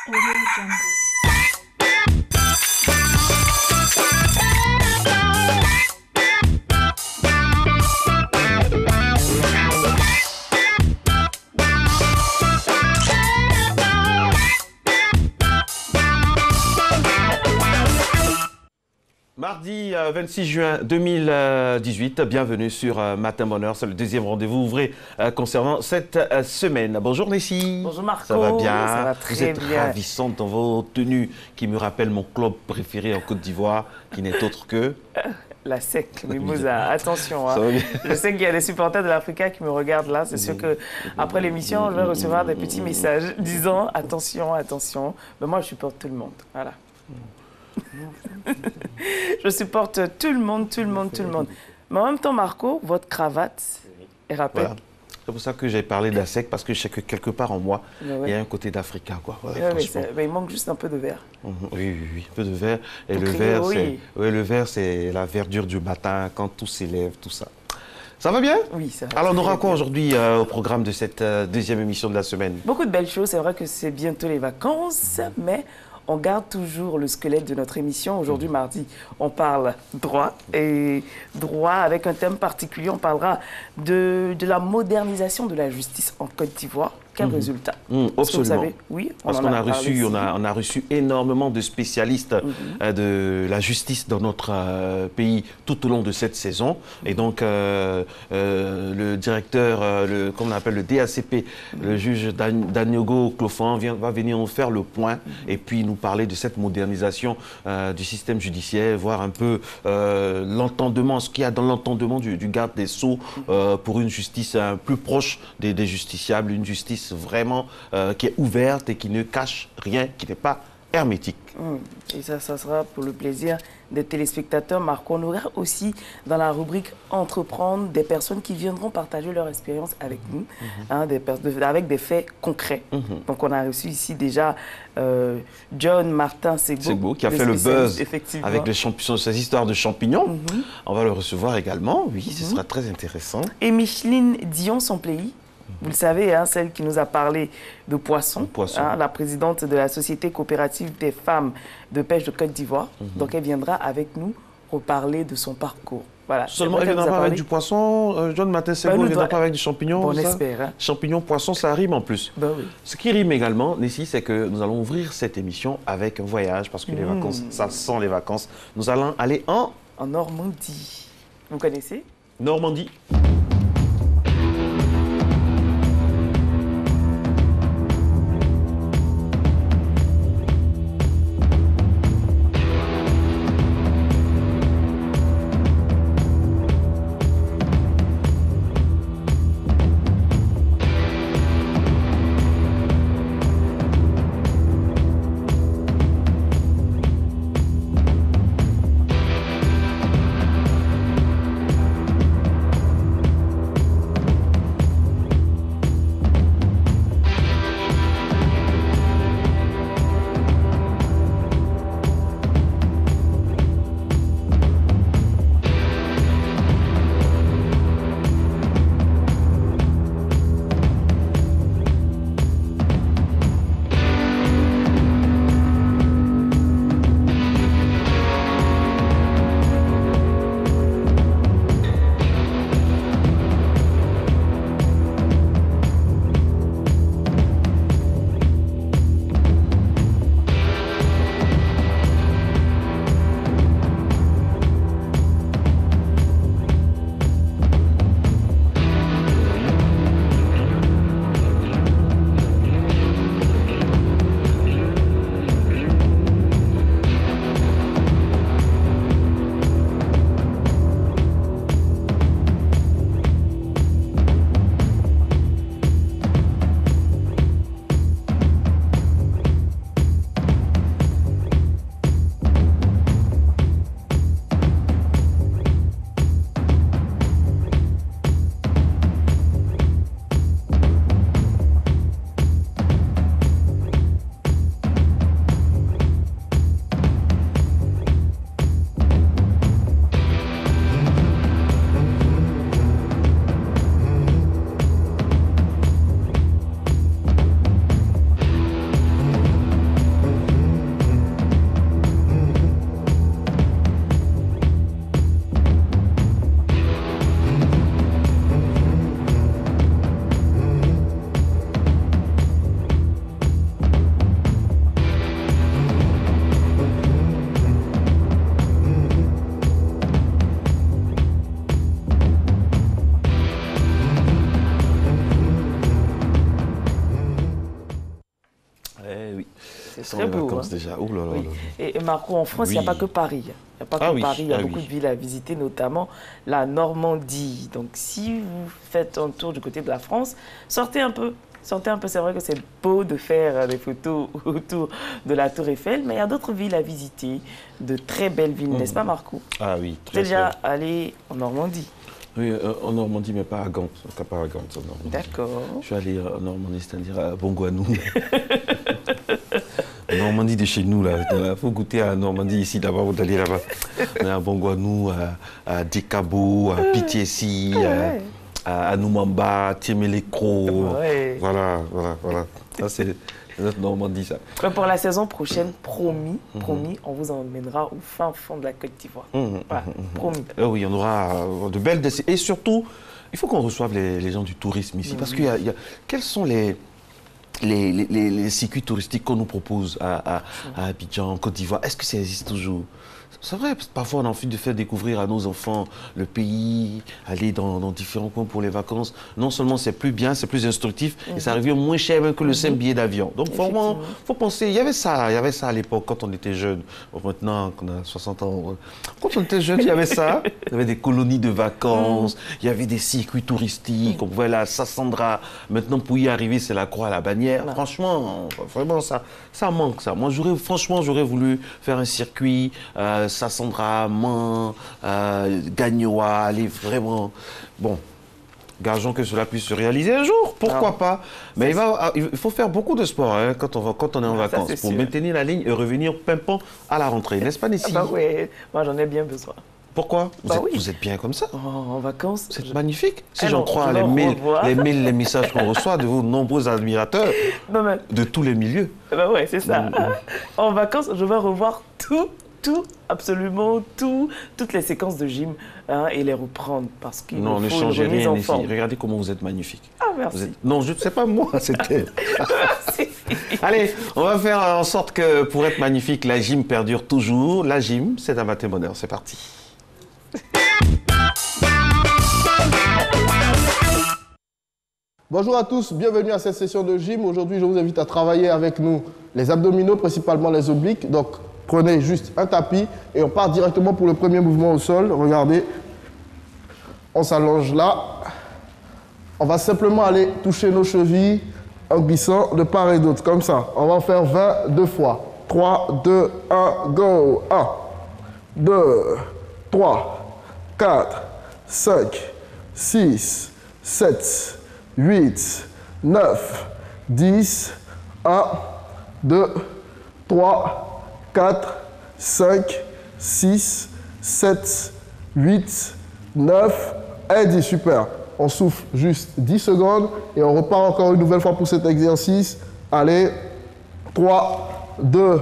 Audio Jungle. Mardi 26 juin 2018, bienvenue sur Matin Bonheur, c'est le deuxième rendez-vous ouvré concernant cette semaine. Bonjour Nessie. Bonjour Marco. Ça va bien? Ça va très bien. Vous êtes ravissante dans vos tenues qui me rappellent mon club préféré en Côte d'Ivoire, qui n'est autre que... La SEC, Mimosa. Attention, hein. Ça va bien. Je sais qu'il y a des supporters de l'Africa qui me regardent là. C'est sûr qu'après l'émission, je vais recevoir des petits messages disant attention, attention. Mais moi, je supporte tout le monde. Voilà. Je supporte tout le monde, tout le monde, tout le monde. Mais en même temps, Marco, votre cravate, elle rappelle. Voilà. C'est pour ça que j'ai parlé de la SEC, parce que je sais que quelque part en moi, il y a un côté d'Africa, quoi. Ouais, franchement. Mais il manque juste un peu de verre. Oui, oui, oui, un peu de verre. Et Pour le crier, verre, oui. le verre, c'est la verdure du matin, quand tout s'élève, tout ça. Ça va bien? Oui, ça va. Alors, on très aura quoi bien. aujourd'hui au programme de cette deuxième émission de la semaine? Beaucoup de belles choses. C'est vrai que c'est bientôt les vacances, mais on garde toujours le squelette de notre émission. Aujourd'hui, mardi, on parle droit. Et droit avec un thème particulier. On parlera de la modernisation de la justice en Côte d'Ivoire. Quel résultat? Est-ce que vous Absolument. savez? Oui, Parce en qu'on a parlé reçu, ici. on a reçu énormément de spécialistes de la justice dans notre pays tout au long de cette saison. Et donc, le directeur, comme on appelle le DACP, le juge Daniogo Clofan, va venir nous faire le point et puis nous parler de cette modernisation du système judiciaire, voir un peu l'entendement, ce qu'il y a dans l'entendement du garde des Sceaux pour une justice plus proche des justiciables, une justice vraiment qui est ouverte et qui ne cache rien, qui n'est pas hermétique. Et ça sera pour le plaisir des téléspectateurs. Marco, on aura aussi dans la rubrique Entreprendre des personnes qui viendront partager leur expérience avec nous, hein, avec des faits concrets. Donc on a reçu ici déjà John Martin Segbo, Qui a le fait le spécialiste, buzz effectivement. avec ces histoires de champignons. On va le recevoir également. Oui, ce sera très intéressant. Et Micheline Dion, son pays. Vous le savez, hein, celle qui nous a parlé de poisson, hein, la présidente de la Société coopérative des femmes de pêche de Côte d'Ivoire. Donc elle viendra avec nous reparler de son parcours. Voilà. Seulement, elle ne viendra pas avec du poisson. John Martin Segbo ne viendra pas avec du champignon. Bon, on ça espère. Hein. Champignon, poisson, ça rime en plus. Ben oui. Ce qui rime également, Nessie, c'est que nous allons ouvrir cette émission avec un voyage, parce que les vacances, ça sent les vacances. Nous allons aller en Normandie. Vous connaissez? Normandie. oui. C'est Sans très les beau. vacances déjà. Oh là là Oui. là. Et Marco, en France, il n'y a Oui. pas que Paris. Il n'y a pas que Paris, il y a beaucoup de oui. villes à visiter, notamment la Normandie. Donc, si vous faites un tour du côté de la France, sortez un peu. Sortez un peu, c'est vrai que c'est beau de faire des photos autour de la Tour Eiffel, mais il y a d'autres villes à visiter, de très belles villes, n'est-ce pas Marco? Ah oui, Tu très es déjà très. allé en Normandie? Oui, en Normandie, mais pas à Gand. Pas à Gand, en Normandie. D'accord. Je suis allé en Normandie, c'est-à-dire à Bongouanou. En Normandie de chez nous, là. Il faut goûter à la Normandie ici, d'abord, vous allez là-bas. On est à Bongouanou, à Dikabo, à Pitiési, Ouais. à Noumamba, Timélécro. Ouais. Voilà. Ça, c'est notre Normandie, ça. Mais pour la saison prochaine, promis, on vous emmènera au fin fond de la Côte d'Ivoire. Voilà, promis. Oui, on aura de belles destinations. Et surtout, il faut qu'on reçoive les gens du tourisme ici. Parce qu'il y a, quels sont les circuits touristiques qu'on nous propose à Abidjan, en Côte d'Ivoire? Est-ce que ça existe toujours? C'est vrai, parce que parfois on a envie de faire découvrir à nos enfants le pays, aller dans différents coins pour les vacances. Non seulement c'est plus bien, c'est plus instructif, et ça revient moins cher même que le simple billet d'avion. Donc vraiment, il faut penser, il y avait ça à l'époque quand on était jeune. Bon, maintenant qu'on a 60 ans, quand on était jeune, il y avait ça. Il y avait des colonies de vacances, il y avait des circuits touristiques, on pouvait aller à Sassandra. Maintenant pour y arriver, c'est la croix à la bannière. Franchement, vraiment ça manque ça. Moi franchement, j'aurais voulu faire un circuit, Sassandra, Man, Gagnoa, aller vraiment... Bon, gageons que cela puisse se réaliser un jour, pourquoi pas. Mais il faut faire beaucoup de sport hein, quand on est en vacances, pour maintenir la ligne et revenir pimpant à la rentrée, n'est-ce pas Nessie? Bah oui, moi j'en ai bien besoin. Pourquoi vous êtes bien comme ça? En vacances. C'est magnifique. Si j'en crois les mails, les messages qu'on reçoit de vos nombreux admirateurs de tous les milieux. Bah ouais, c'est ça. En vacances, je vais revoir absolument toutes les séquences de gym et les reprendre parce qu'il non, ne ne faut changez une remise rien en ici. forme. Regardez comment vous êtes magnifique. Ah, merci. Non, je ne sais pas moi, c'était... Allez, on va faire en sorte que pour être magnifique, la gym perdure toujours. La gym, c'est un matin bonheur. C'est parti. Bonjour à tous, bienvenue à cette session de gym. Aujourd'hui, je vous invite à travailler avec nous les abdominaux, principalement les obliques. Donc, prenez juste un tapis et on part directement pour le premier mouvement au sol. Regardez, on s'allonge là. On va simplement aller toucher nos chevilles en glissant de part et d'autre, comme ça. On va en faire 20 deux fois. 3, 2, 1, go. 1, 2, 3, 4, 5, 6, 7, 8, 9, 10, 1, 2, 3, 4, 5, 6, 7, 8, 9 et 10. Super. On souffle juste 10 secondes et on repart encore une nouvelle fois pour cet exercice. Allez, 3, 2,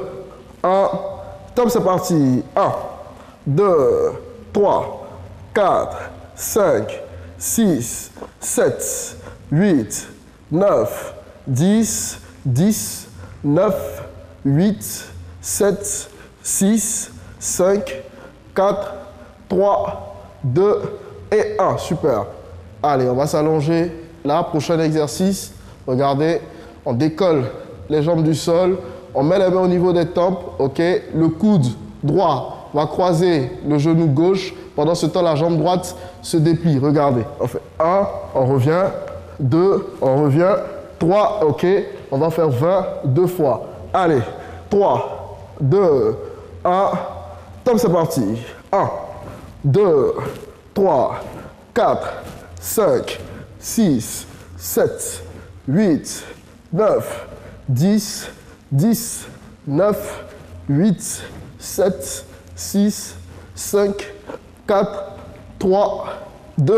1. Top, c'est parti. 1, 2, 3, 4, 5, 6, 7, 8, 9, 10, 10, 9, 8, 7, 6, 5, 4, 3, 2 et 1. Super. Allez, on va s'allonger. Là, prochain exercice. Regardez, on décolle les jambes du sol. On met les mains au niveau des tempes. OK. Le coude droit va croiser le genou gauche. Pendant ce temps, la jambe droite se déplie. Regardez. On fait 1, on revient. 2, on revient. 3, OK. On va faire 20 deux fois. Allez. 3, 2, 1. Top, c'est parti. 1, 2, 3, 4, 5, 6, 7, 8, 9, 10, 10, 9, 8, 7, 6, 5, 4, 3, 2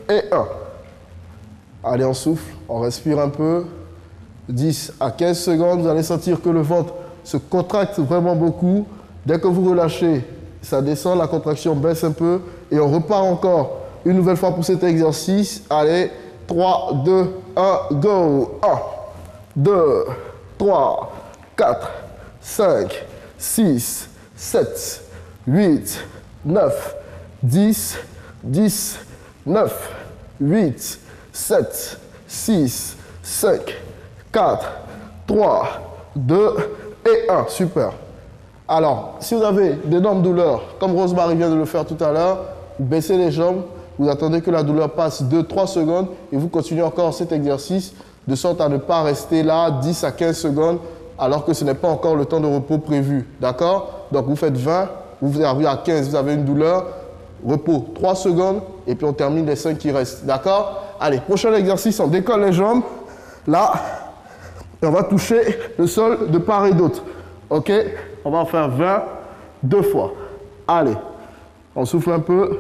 et 1. Allez, on souffle, on respire un peu. 10 à 15 secondes, vous allez sentir que le ventre se contracte vraiment beaucoup. Dès que vous relâchez, ça descend, la contraction baisse un peu et on repart encore une nouvelle fois pour cet exercice. Allez, 3, 2, 1, go. 1, 2, 3, 4, 5, 6, 7, 8, 9, 10, 10, 9, 8, 7, 6, 5, 4, 3, 2 et 1. Super. Alors, si vous avez d'énormes douleurs, comme Rosemary vient de le faire tout à l'heure, vous baissez les jambes, vous attendez que la douleur passe 2-3 secondes et vous continuez encore cet exercice de sorte à ne pas rester là 10 à 15 secondes alors que ce n'est pas encore le temps de repos prévu. D'accord? Donc, vous faites 20, vous arrivez à 15, vous avez une douleur, repos 3 secondes et puis on termine les 5 qui restent. D'accord? Allez, prochain exercice, on décolle les jambes. Là, et on va toucher le sol de part et d'autre. OK? On va en faire 20, 2 fois. Allez, on souffle un peu.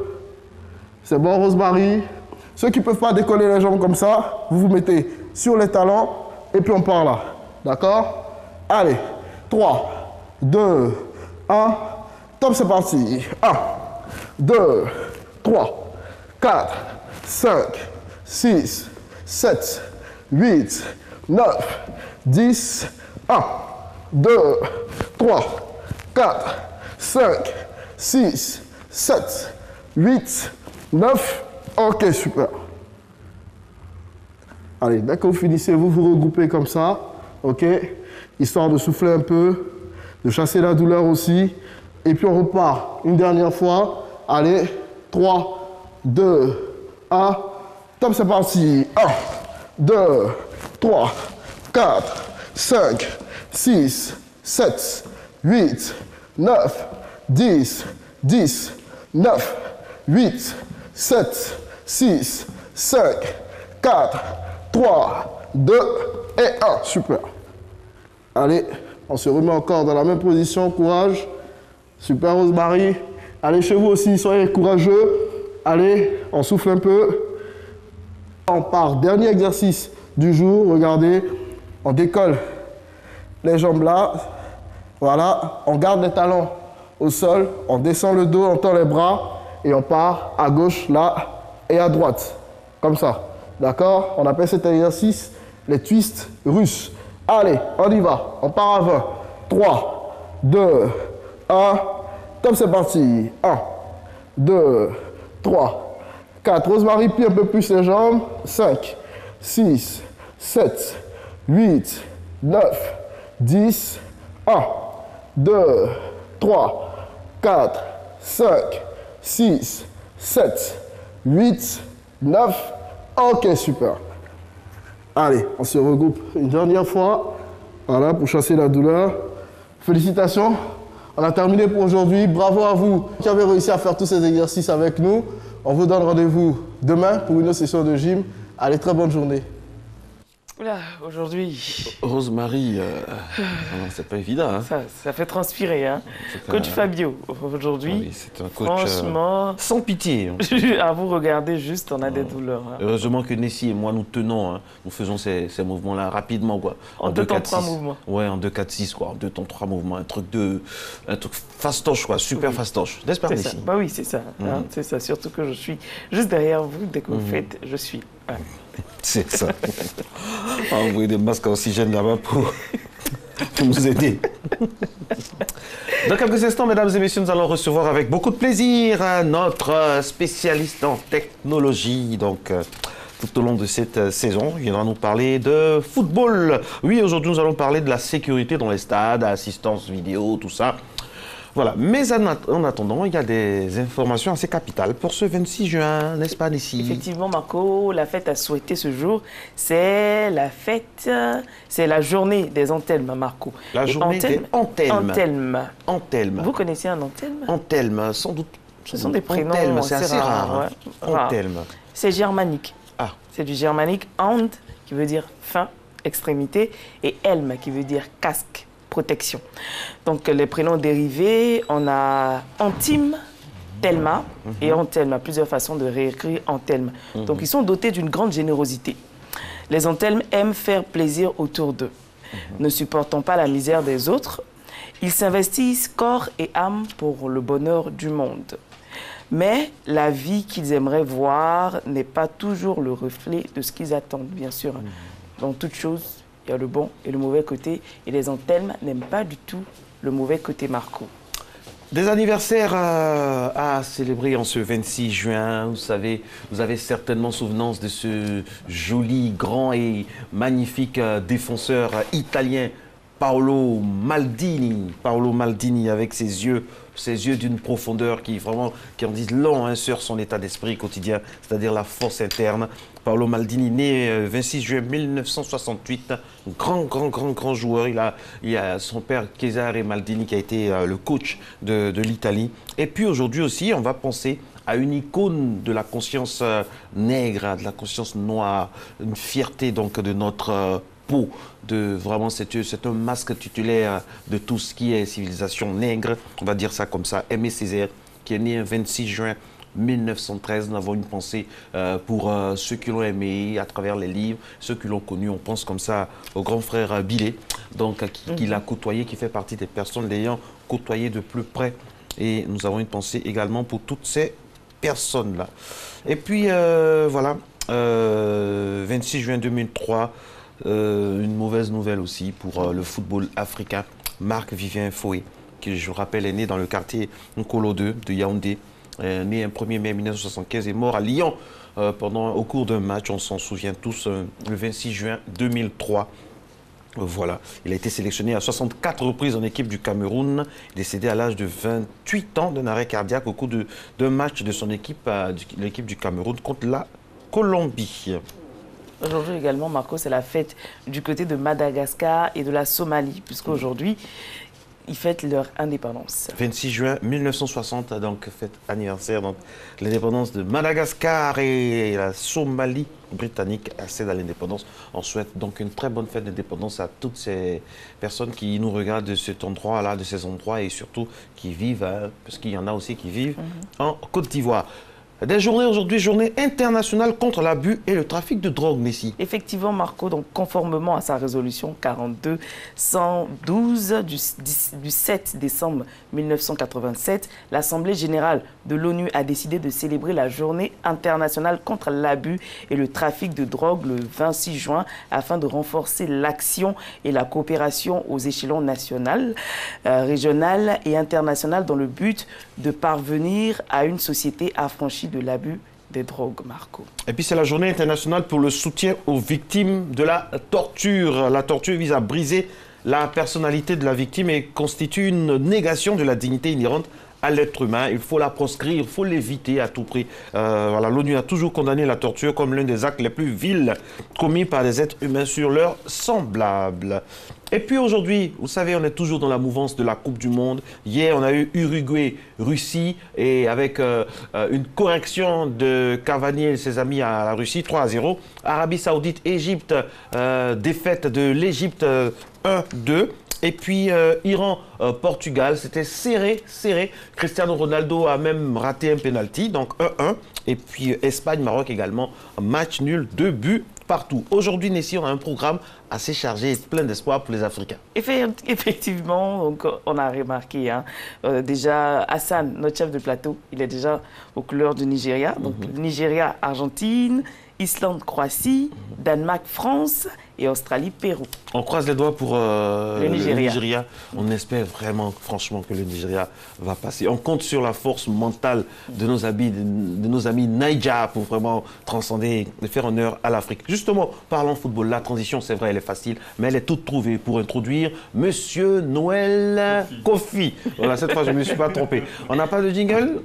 C'est bon, Rosemary? Ceux qui ne peuvent pas décoller les jambes comme ça, vous vous mettez sur les talons et puis on part là. D'accord? Allez, 3, 2, 1. Top, c'est parti. 1, 2, 3, 4, 5, 6, 7, 8, 9, 10, 1, 2, 3, 4, 5, 6, 7, 8, 9. Ok, super. Allez, dès que vous finissez, vous vous regroupez comme ça, ok? Histoire de souffler un peu, de chasser la douleur aussi. Et puis on repart une dernière fois. Allez, 3, 2, 1. Top, c'est parti. 1, 2, 3, 4, 5, 6, 7, 8, 9, 10, 10, 9, 8, 7, 6, 5, 4, 3, 2 et 1. Super. Allez, on se remet encore dans la même position. Courage. Super, Rosemary. Allez, chez vous aussi, soyez courageux. Allez, on souffle un peu. On part. Dernier exercice du jour. Regardez, on décolle les jambes là. Voilà, on garde les talons au sol. On descend le dos, on tend les bras. Et on part à gauche, là, et à droite. Comme ça. D'accord? On appelle cet exercice les twists russes. Allez, on y va. On part à 20. 3, 2, 1. Top, c'est parti. 1, 2, 3, 4. Rosemary, plie un peu plus les jambes. 5, 6, 7, 8, 9, 10. 1, 2, 3, 4, 5, 6, 7, 8, 9. Ok, super. Allez, on se regroupe une dernière fois. Voilà, pour chasser la douleur. Félicitations. On a terminé pour aujourd'hui. Bravo à vous qui avez réussi à faire tous ces exercices avec nous. On vous donne rendez-vous demain pour une autre session de gym. Allez, très bonne journée. Oula, aujourd'hui... Rosemary, c'est pas évident. Hein. Ça fait transpirer. Hein. Coach Fabio, aujourd'hui, oui, c'est un coach franchement... sans pitié. À vous regarder juste, on a des douleurs. Hein. Heureusement que Nessie et moi, nous tenons. Hein. Nous faisons ces mouvements-là rapidement. Quoi. En 2 temps 3 mouvements. Ouais, en 2, 4, 6, quoi. En 2 temps 3 mouvements. Un truc fastoche, quoi. Super fastoche. N'est-ce pas, Nessie? Bah oui, c'est ça. Hein, c'est ça. Surtout que je suis juste derrière vous. Dès que vous faites, je suis... Hein. C'est ça. Envoyer des masques à oxygène là-bas pour nous aider. Dans quelques instants, mesdames et messieurs, nous allons recevoir avec beaucoup de plaisir notre spécialiste en technologie. Donc, tout au long de cette saison, il viendra nous parler de football. Oui, aujourd'hui, nous allons parler de la sécurité dans les stades, assistance vidéo, tout ça. Voilà, mais en attendant, il y a des informations assez capitales pour ce 26 juin, n'est-ce pas, Nessie? Effectivement, Marco, la fête à souhaiter ce jour, c'est la journée des anthelmes, Marco. La journée des anthelmes. Anthelmes. Vous connaissez un anthelme? Anthelme, sans doute. Ce sont des prénoms c'est assez rare. Ouais. Anthelme. C'est germanique. Ah. C'est du germanique hand, qui veut dire fin, extrémité, et helm, qui veut dire casque. Protection. Donc les prénoms dérivés, on a Antime, Thelma et Anthelme, plusieurs façons de réécrire Anthelme. Donc ils sont dotés d'une grande générosité. Les Anthelmes aiment faire plaisir autour d'eux. Ne supportant pas la misère des autres, ils s'investissent corps et âme pour le bonheur du monde. Mais la vie qu'ils aimeraient voir n'est pas toujours le reflet de ce qu'ils attendent, bien sûr. Dans toute chose, il y a le bon et le mauvais côté. Et les anthelmes n'aiment pas du tout le mauvais côté, Marco. Des anniversaires à célébrer en ce 26 juin. Vous savez, vous avez certainement souvenance de ce joli, grand et magnifique défenseur italien, Paolo Maldini. Paolo Maldini avec ses yeux d'une profondeur qui en disent long hein, sur son état d'esprit quotidien, c'est-à-dire la force interne. Paolo Maldini, né 26 juin 1968, grand joueur. Il y a son père Cesare Maldini qui a été le coach de l'Italie. Et puis aujourd'hui aussi, on va penser à une icône de la conscience nègre, de la conscience noire, une fierté donc de notre peau. Vraiment, c'est un masque titulaire de tout ce qui est civilisation nègre, on va dire ça comme ça. Aimé Césaire, qui est né le 26 juin 1913. Nous avons une pensée pour ceux qui l'ont aimé à travers les livres, ceux qui l'ont connu. On pense comme ça au grand frère Billet, donc qui l'a côtoyé, qui fait partie des personnes l'ayant côtoyé de plus près. Et nous avons une pensée également pour toutes ces personnes-là. Et puis, voilà, 26 juin 2003, une mauvaise nouvelle aussi pour le football africain. Marc-Vivien Foé, qui, je vous rappelle, est né dans le quartier Nkolo 2 de Yaoundé, né le 1er mai 1975 et mort à Lyon au cours d'un match, on s'en souvient tous, le 26 juin 2003. Voilà, il a été sélectionné à 64 reprises en équipe du Cameroun, décédé à l'âge de 28 ans d'un arrêt cardiaque au cours d'un match de son équipe, l'équipe du Cameroun contre la Colombie. Aujourd'hui également, Marco, c'est la fête du côté de Madagascar et de la Somalie, puisqu'aujourd'hui, ils fêtent leur indépendance. 26 juin 1960, donc fête anniversaire, donc l'indépendance de Madagascar et la Somalie britannique accède à l'indépendance. On souhaite donc une très bonne fête d'indépendance à toutes ces personnes qui nous regardent de cet endroit-là, de ces endroits et surtout qui vivent, parce qu'il y en a aussi qui vivent en Côte d'Ivoire. Des journées aujourd'hui, journée internationale contre l'abus et le trafic de drogue, Nessie. Effectivement, Marco, donc conformément à sa résolution 42-112 du 7 décembre 1987, l'Assemblée générale de l'ONU a décidé de célébrer la journée internationale contre l'abus et le trafic de drogue le 26 juin afin de renforcer l'action et la coopération aux échelons national, régional et international dans le but de parvenir à une société affranchie de l'abus des drogues, Marco. Et puis c'est la journée internationale pour le soutien aux victimes de la torture. La torture vise à briser la personnalité de la victime et constitue une négation de la dignité inhérente à l'être humain. Il faut la proscrire, il faut l'éviter à tout prix. Voilà, l'ONU a toujours condamné la torture comme l'un des actes les plus vils commis par des êtres humains sur leurs semblables. Et puis aujourd'hui, vous savez, on est toujours dans la mouvance de la Coupe du Monde. Hier, on a eu Uruguay-Russie et avec une correction de Cavani et ses amis à la Russie, 3-0. Arabie Saoudite-Égypte, défaite de l'Égypte 1-2. Et puis Iran-Portugal, c'était serré. Cristiano Ronaldo a même raté un penalty, donc 1-1. Et puis Espagne-Maroc également, match nul, 2 buts partout. Aujourd'hui, Nessie, on a un programme assez chargé et plein d'espoir pour les Africains. Effectivement, donc, on a remarqué, hein, déjà Hassan, notre chef de plateau, il est déjà aux couleurs du Nigeria. Donc Nigeria, Argentine, Islande, Croatie, Danemark, France et Australie, Pérou. On croise les doigts pour le Nigeria. On espère vraiment, franchement, que le Nigeria va passer. On compte sur la force mentale de nos amis Naija pour vraiment transcender et faire honneur à l'Afrique. Justement, parlons football, la transition, c'est vrai, elle est facile, mais elle est toute trouvée pour introduire Monsieur Noël Kofi. Voilà, cette fois, je ne me suis pas trompé. On n'a pas de jingle,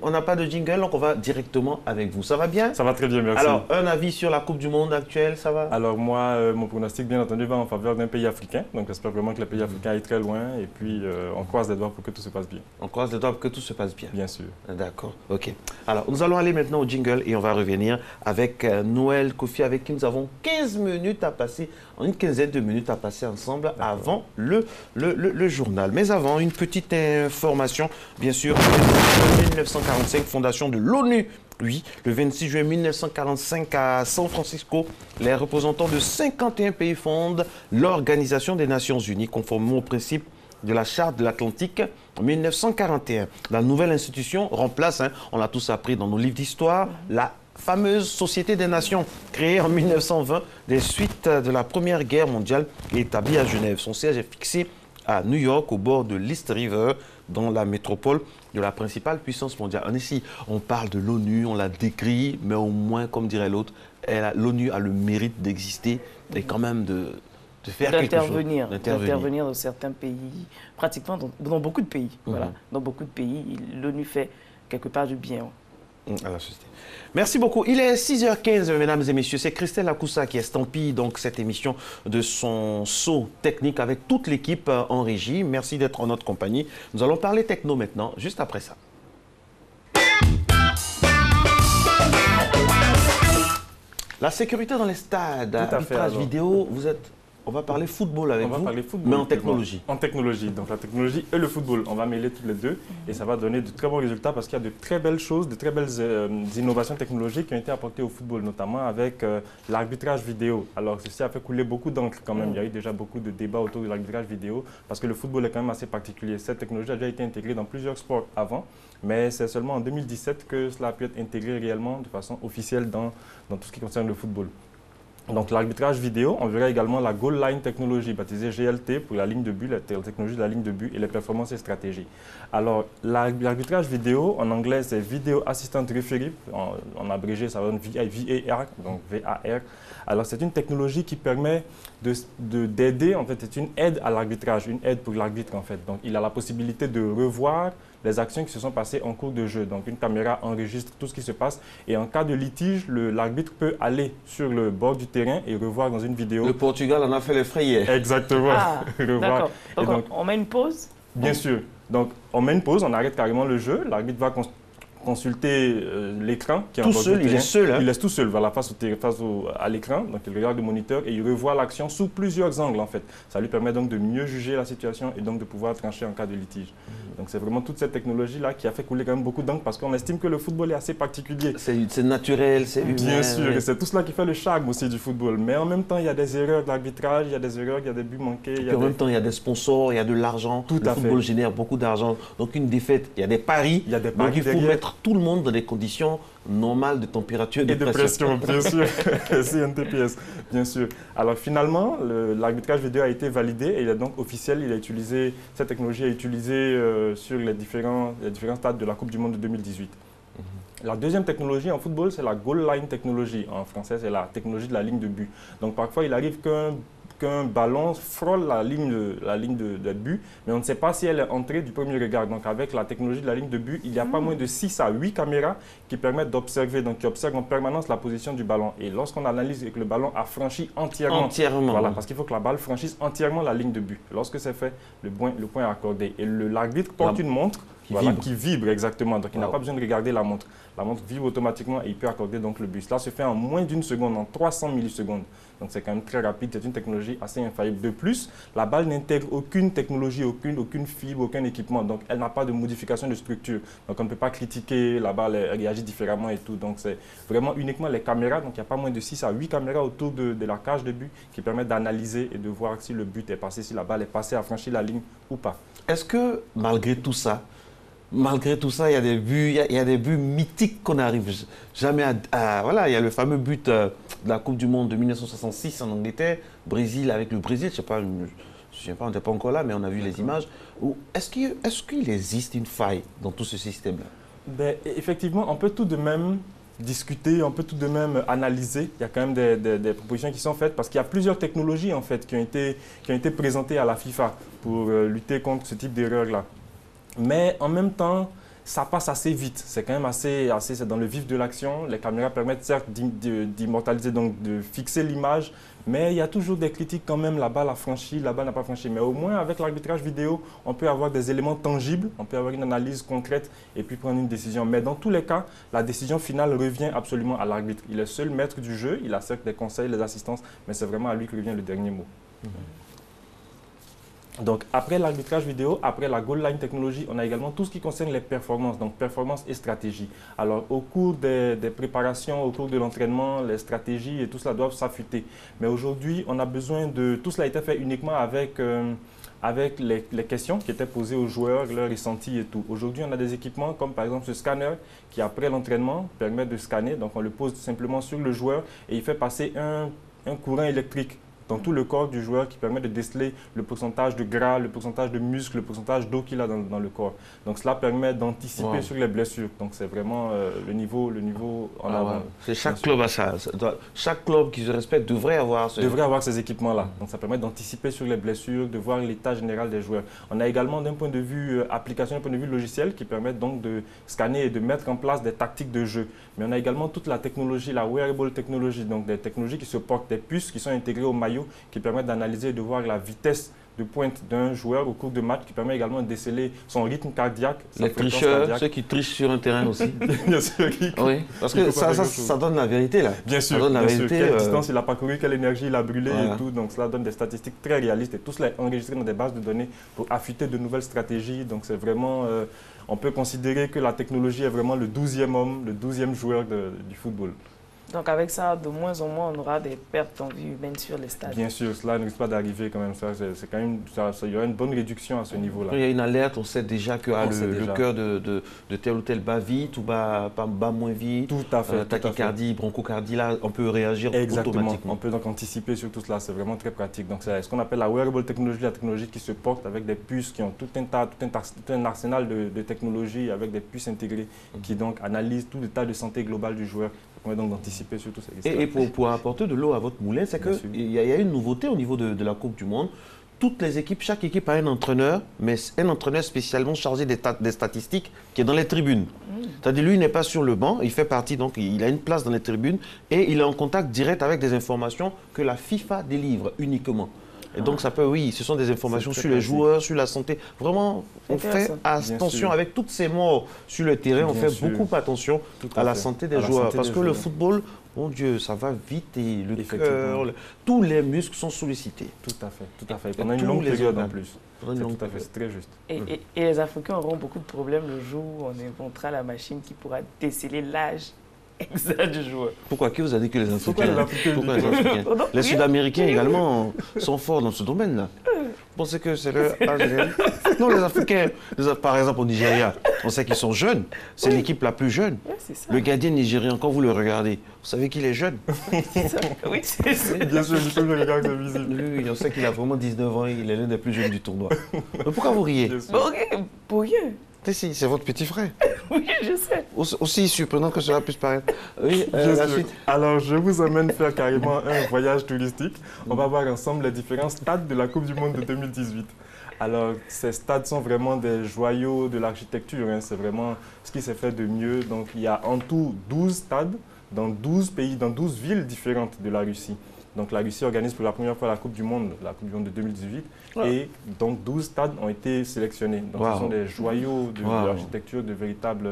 donc on va directement avec vous. Ça va bien? Ça va très bien, merci. Alors, un avis sur la Coupe du Monde actuelle, ça va? Alors moi, mon pronostic, bien entendu, va en faveur d'un pays africain. Donc j'espère vraiment que le pays africain aille très loin. Et puis, on croise les doigts pour que tout se passe bien. On croise les doigts pour que tout se passe bien. Bien sûr. D'accord, ok. Alors, nous allons aller maintenant au jingle et on va revenir avec Noël Kofi, avec qui nous avons 15 minutes à passer, une quinzaine de minutes à passer ensemble avant le journal. Mais avant, une petite information, bien sûr, 1945, fondation de l'ONU. Oui, le 26 juin 1945 à San Francisco, les représentants de 51 pays fondent l'Organisation des Nations Unies, conformément au principe de la Charte de l'Atlantique en 1941. La nouvelle institution remplace, on l'a tous appris dans nos livres d'histoire, la fameuse Société des Nations, créée en 1920 des suites de la Première Guerre mondiale et établie à Genève. Son siège est fixé à New York, au bord de l'East River, dans la métropole de la principale puissance mondiale. Ici, on parle de l'ONU, on la décrit, mais au moins, comme dirait l'autre, l'ONU a le mérite d'exister et quand même faire quelque chose. D'intervenir dans certains pays, pratiquement dans beaucoup de pays. Voilà. Dans beaucoup de pays, l'ONU fait quelque part du bien. À la société. Merci beaucoup. Il est 6h15, mesdames et messieurs. C'est Christelle Akoussa qui estampille donc cette émission de son saut technique avec toute l'équipe en régie. Merci d'être en notre compagnie. Nous allons parler techno maintenant, juste après ça. La sécurité dans les stades, arbitrage vidéo, on va parler football avec vous, mais en technologie. En technologie, donc la technologie et le football, on va mêler tous les deux et ça va donner de très bons résultats parce qu'il y a de très belles choses, de très belles innovations technologiques qui ont été apportées au football, notamment avec l'arbitrage vidéo. Alors ceci a fait couler beaucoup d'encre quand même, il y a eu déjà beaucoup de débats autour de l'arbitrage vidéo parce que le football est quand même assez particulier. Cette technologie a déjà été intégrée dans plusieurs sports avant, mais c'est seulement en 2017 que cela a pu être intégré réellement de façon officielle dans tout ce qui concerne le football. Donc l'arbitrage vidéo, on verra également la Goal Line Technology, baptisée GLT pour la ligne de but, la technologie de la ligne de but et les performances et stratégies. Alors l'arbitrage vidéo, en anglais c'est Video Assistant Referee, en abrégé ça donne VAR, donc VAR. Alors c'est une technologie qui permet d'aider, en fait c'est une aide à l'arbitrage, une aide pour l'arbitre en fait. Donc il a la possibilité de revoir les actions qui se sont passées en cours de jeu. Donc une caméra enregistre tout ce qui se passe et en cas de litige, l'arbitre peut aller sur le bord du terrain et revoir dans une vidéo. Le Portugal en a fait les frais hier. Exactement. Ah, d'accord. Donc on met une pause? Bien sûr. Donc on met une pause, on arrête carrément le jeu, l'arbitre va consulter l'écran qui est tout seul, il est seul. Hein? Il est tout seul, voilà, face à l'écran, donc il regarde le moniteur et il revoit l'action sous plusieurs angles en fait. Ça lui permet donc de mieux juger la situation et donc de pouvoir trancher en cas de litige. Donc c'est vraiment toute cette technologie-là qui a fait couler quand même beaucoup d'encre parce qu'on estime que le football est assez particulier. C'est naturel, c'est humain. Bien sûr, et c'est tout cela qui fait le charme aussi du football. Mais en même temps, il y a des erreurs d'arbitrage, il y a des erreurs, il y a des buts manqués. En même temps, il y a des sponsors, il y a de l'argent. Tout à fait. Le football génère beaucoup d'argent. Donc une défaite, il y a des paris. Il y a des paris donc il faut mettre tout le monde dans des conditions normales de température et de pression. Bien sûr. CNTPS, bien sûr. Alors finalement, l'arbitrage vidéo a été validé et il est donc officiel. Cette technologie est utilisée sur les différents stades de la Coupe du Monde de 2018. La deuxième technologie en football, c'est la Goal Line Technology. En français, c'est la technologie de la ligne de but. Donc parfois, il arrive qu'un ballon frôle la ligne de but, mais on ne sait pas si elle est entrée du premier regard. Donc avec la technologie de la ligne de but, il y a pas moins de 6 à 8 caméras qui permettent d'observer, donc qui observent en permanence la position du ballon. Et lorsqu'on analyse et que le ballon a franchi entièrement, voilà, parce qu'il faut que la balle franchisse entièrement la ligne de but. Lorsque c'est fait, le point est accordé. Et l'arbitre porte une montre qui vibre exactement, donc il n'a pas besoin de regarder la montre. La montre vibre automatiquement et il peut accorder donc le but. Cela se fait en moins d'une seconde, en 300 millisecondes. Donc c'est quand même très rapide, c'est une technologie assez infaillible. De plus, la balle n'intègre aucune technologie, aucune fibre, aucun équipement. Donc elle n'a pas de modification de structure. Donc on ne peut pas critiquer, la balle réagit différemment et tout. Donc c'est vraiment uniquement les caméras. Donc il n'y a pas moins de 6 à 8 caméras autour de la cage de but qui permettent d'analyser et de voir si le but est passé, si la balle est passée, a franchi la ligne ou pas. Est-ce que malgré tout ça, il y a des buts mythiques qu'on n'arrive jamais à... Voilà, il y a le fameux but de la Coupe du Monde de 1966 en Angleterre, Brésil avec le Brésil, je ne sais pas, on n'était pas encore là, mais on a vu les images. Est-ce qu'il existe une faille dans tout ce système-là? Effectivement, on peut tout de même discuter, on peut tout de même analyser. Il y a quand même des propositions qui sont faites parce qu'il y a plusieurs technologies en fait qui ont été présentées à la FIFA pour lutter contre ce type d'erreurs-là. Mais en même temps, ça passe assez vite. C'est quand même c'est dans le vif de l'action. Les caméras permettent certes d'immortaliser, donc de fixer l'image, mais il y a toujours des critiques quand même. La balle a franchi, la balle n'a pas franchi. Mais au moins, avec l'arbitrage vidéo, on peut avoir des éléments tangibles, on peut avoir une analyse concrète et puis prendre une décision. Mais dans tous les cas, la décision finale revient absolument à l'arbitre. Il est seul maître du jeu, il a certes des conseils, des assistances, mais c'est vraiment à lui que revient le dernier mot. Donc, après l'arbitrage vidéo, après la Goal Line Technology, on a également tout ce qui concerne les performances, donc performance et stratégie. Alors, au cours des préparations, au cours de l'entraînement, les stratégies et tout cela doivent s'affûter. Mais aujourd'hui, on a besoin de... Tout cela a été fait uniquement avec les questions qui étaient posées aux joueurs, leurs ressentis et tout. Aujourd'hui, on a des équipements comme par exemple ce scanner qui, après l'entraînement, permet de scanner. Donc, on le pose simplement sur le joueur et il fait passer un courant électrique dans tout le corps du joueur qui permet de déceler le pourcentage de gras, le pourcentage de muscles, le pourcentage d'eau qu'il a dans le corps. Donc cela permet d'anticiper sur les blessures. Donc c'est vraiment le niveau en avant. C'est chaque club a ça. Chaque club qui se respecte devrait avoir ces équipements-là. Donc ça permet d'anticiper sur les blessures, de voir l'état général des joueurs. On a également d'un point de vue application, d'un point de vue logiciel qui permet donc de scanner et de mettre en place des tactiques de jeu. Mais on a également toute la technologie, la wearable technology, donc des technologies qui se portent, des puces qui sont intégrées au maillot qui permettent d'analyser et de voir la vitesse de pointe d'un joueur au cours de match, qui permet également de déceler son rythme cardiaque. Les tricheurs, ceux qui trichent sur un terrain aussi. Bien sûr. Oui, parce que ça donne la vérité là. Bien sûr, quelle distance il a parcouru, quelle énergie il a brûlé et tout. Donc cela donne des statistiques très réalistes et tout cela est enregistré dans des bases de données pour affûter de nouvelles stratégies. Donc c'est vraiment, on peut considérer que la technologie est vraiment le 12e homme, le 12e joueur du football. Donc avec ça, de moins en moins, on aura des pertes en vie humaine sur les stades. Bien sûr, cela ne risque pas d'arriver quand même. C'est quand même, il y aura une bonne réduction à ce niveau-là. Il y a une alerte, on sait déjà que le cœur de tel ou tel bat vite ou bat moins vite. Tout à fait. Tachycardie, bronchocardie, là, on peut réagir automatiquement. On peut donc anticiper sur tout cela, c'est vraiment très pratique. Donc c'est ce qu'on appelle la wearable technology, la technologie qui se porte avec des puces qui ont tout un arsenal de technologies avec des puces intégrées qui donc analysent tout l'état de santé global du joueur. On va donc anticiper sur tout ça. Et pour apporter de l'eau à votre moulin, c'est qu'il y a une nouveauté au niveau de la Coupe du Monde. Toutes les équipes, chaque équipe a un entraîneur, mais un entraîneur spécialement chargé des statistiques qui est dans les tribunes. C'est-à-dire lui, il n'est pas sur le banc, il fait partie, donc il a une place dans les tribunes et il est en contact direct avec des informations que la FIFA délivre uniquement. Et donc, ça peut, oui, ce sont des informations sur les joueurs, sur la santé. Vraiment, on fait attention avec toutes ces morts sur le terrain. On fait beaucoup attention à la santé des joueurs. Parce que le football, mon Dieu, ça va vite et le cœur, tous les muscles sont sollicités. Tout à fait. Pendant une longue période en plus. Tout à fait, c'est très juste. Et les Africains auront beaucoup de problèmes le jour où on inventera la machine qui pourra déceler l'âge exact du joueur. Pourquoi? Qui vous a dit que les Africains? Pourquoi les Africains? Les Sud-Américains également sont forts dans ce domaine-là. Vous pensez que c'est le âge? Non, les Africains, par exemple au Nigeria, on sait qu'ils sont jeunes. C'est l'équipe la plus jeune. Le gardien nigérien, quand vous le regardez, vous savez qu'il est jeune. Oui, c'est ça. Bien sûr, je le regarde, c'est visible. Oui, on sait qu'il a vraiment 19 ans, il est l'un des plus jeunes du tournoi. Mais pourquoi vous riez? Pour rien. Si, c'est votre petit frère. Oui, je sais. Aussi surprenant que cela puisse paraître. Oui, la suite. Alors, je vous emmène faire carrément un voyage touristique. On va voir ensemble les différents stades de la Coupe du Monde de 2018. Alors, ces stades sont vraiment des joyaux de l'architecture. C'est vraiment ce qui s'est fait de mieux. Donc, il y a en tout 12 stades dans 12 pays, dans 12 villes différentes de la Russie. Donc la Russie organise pour la première fois la Coupe du Monde de 2018. Et donc 12 stades ont été sélectionnés. Donc ce sont des joyaux de l'architecture, de véritables...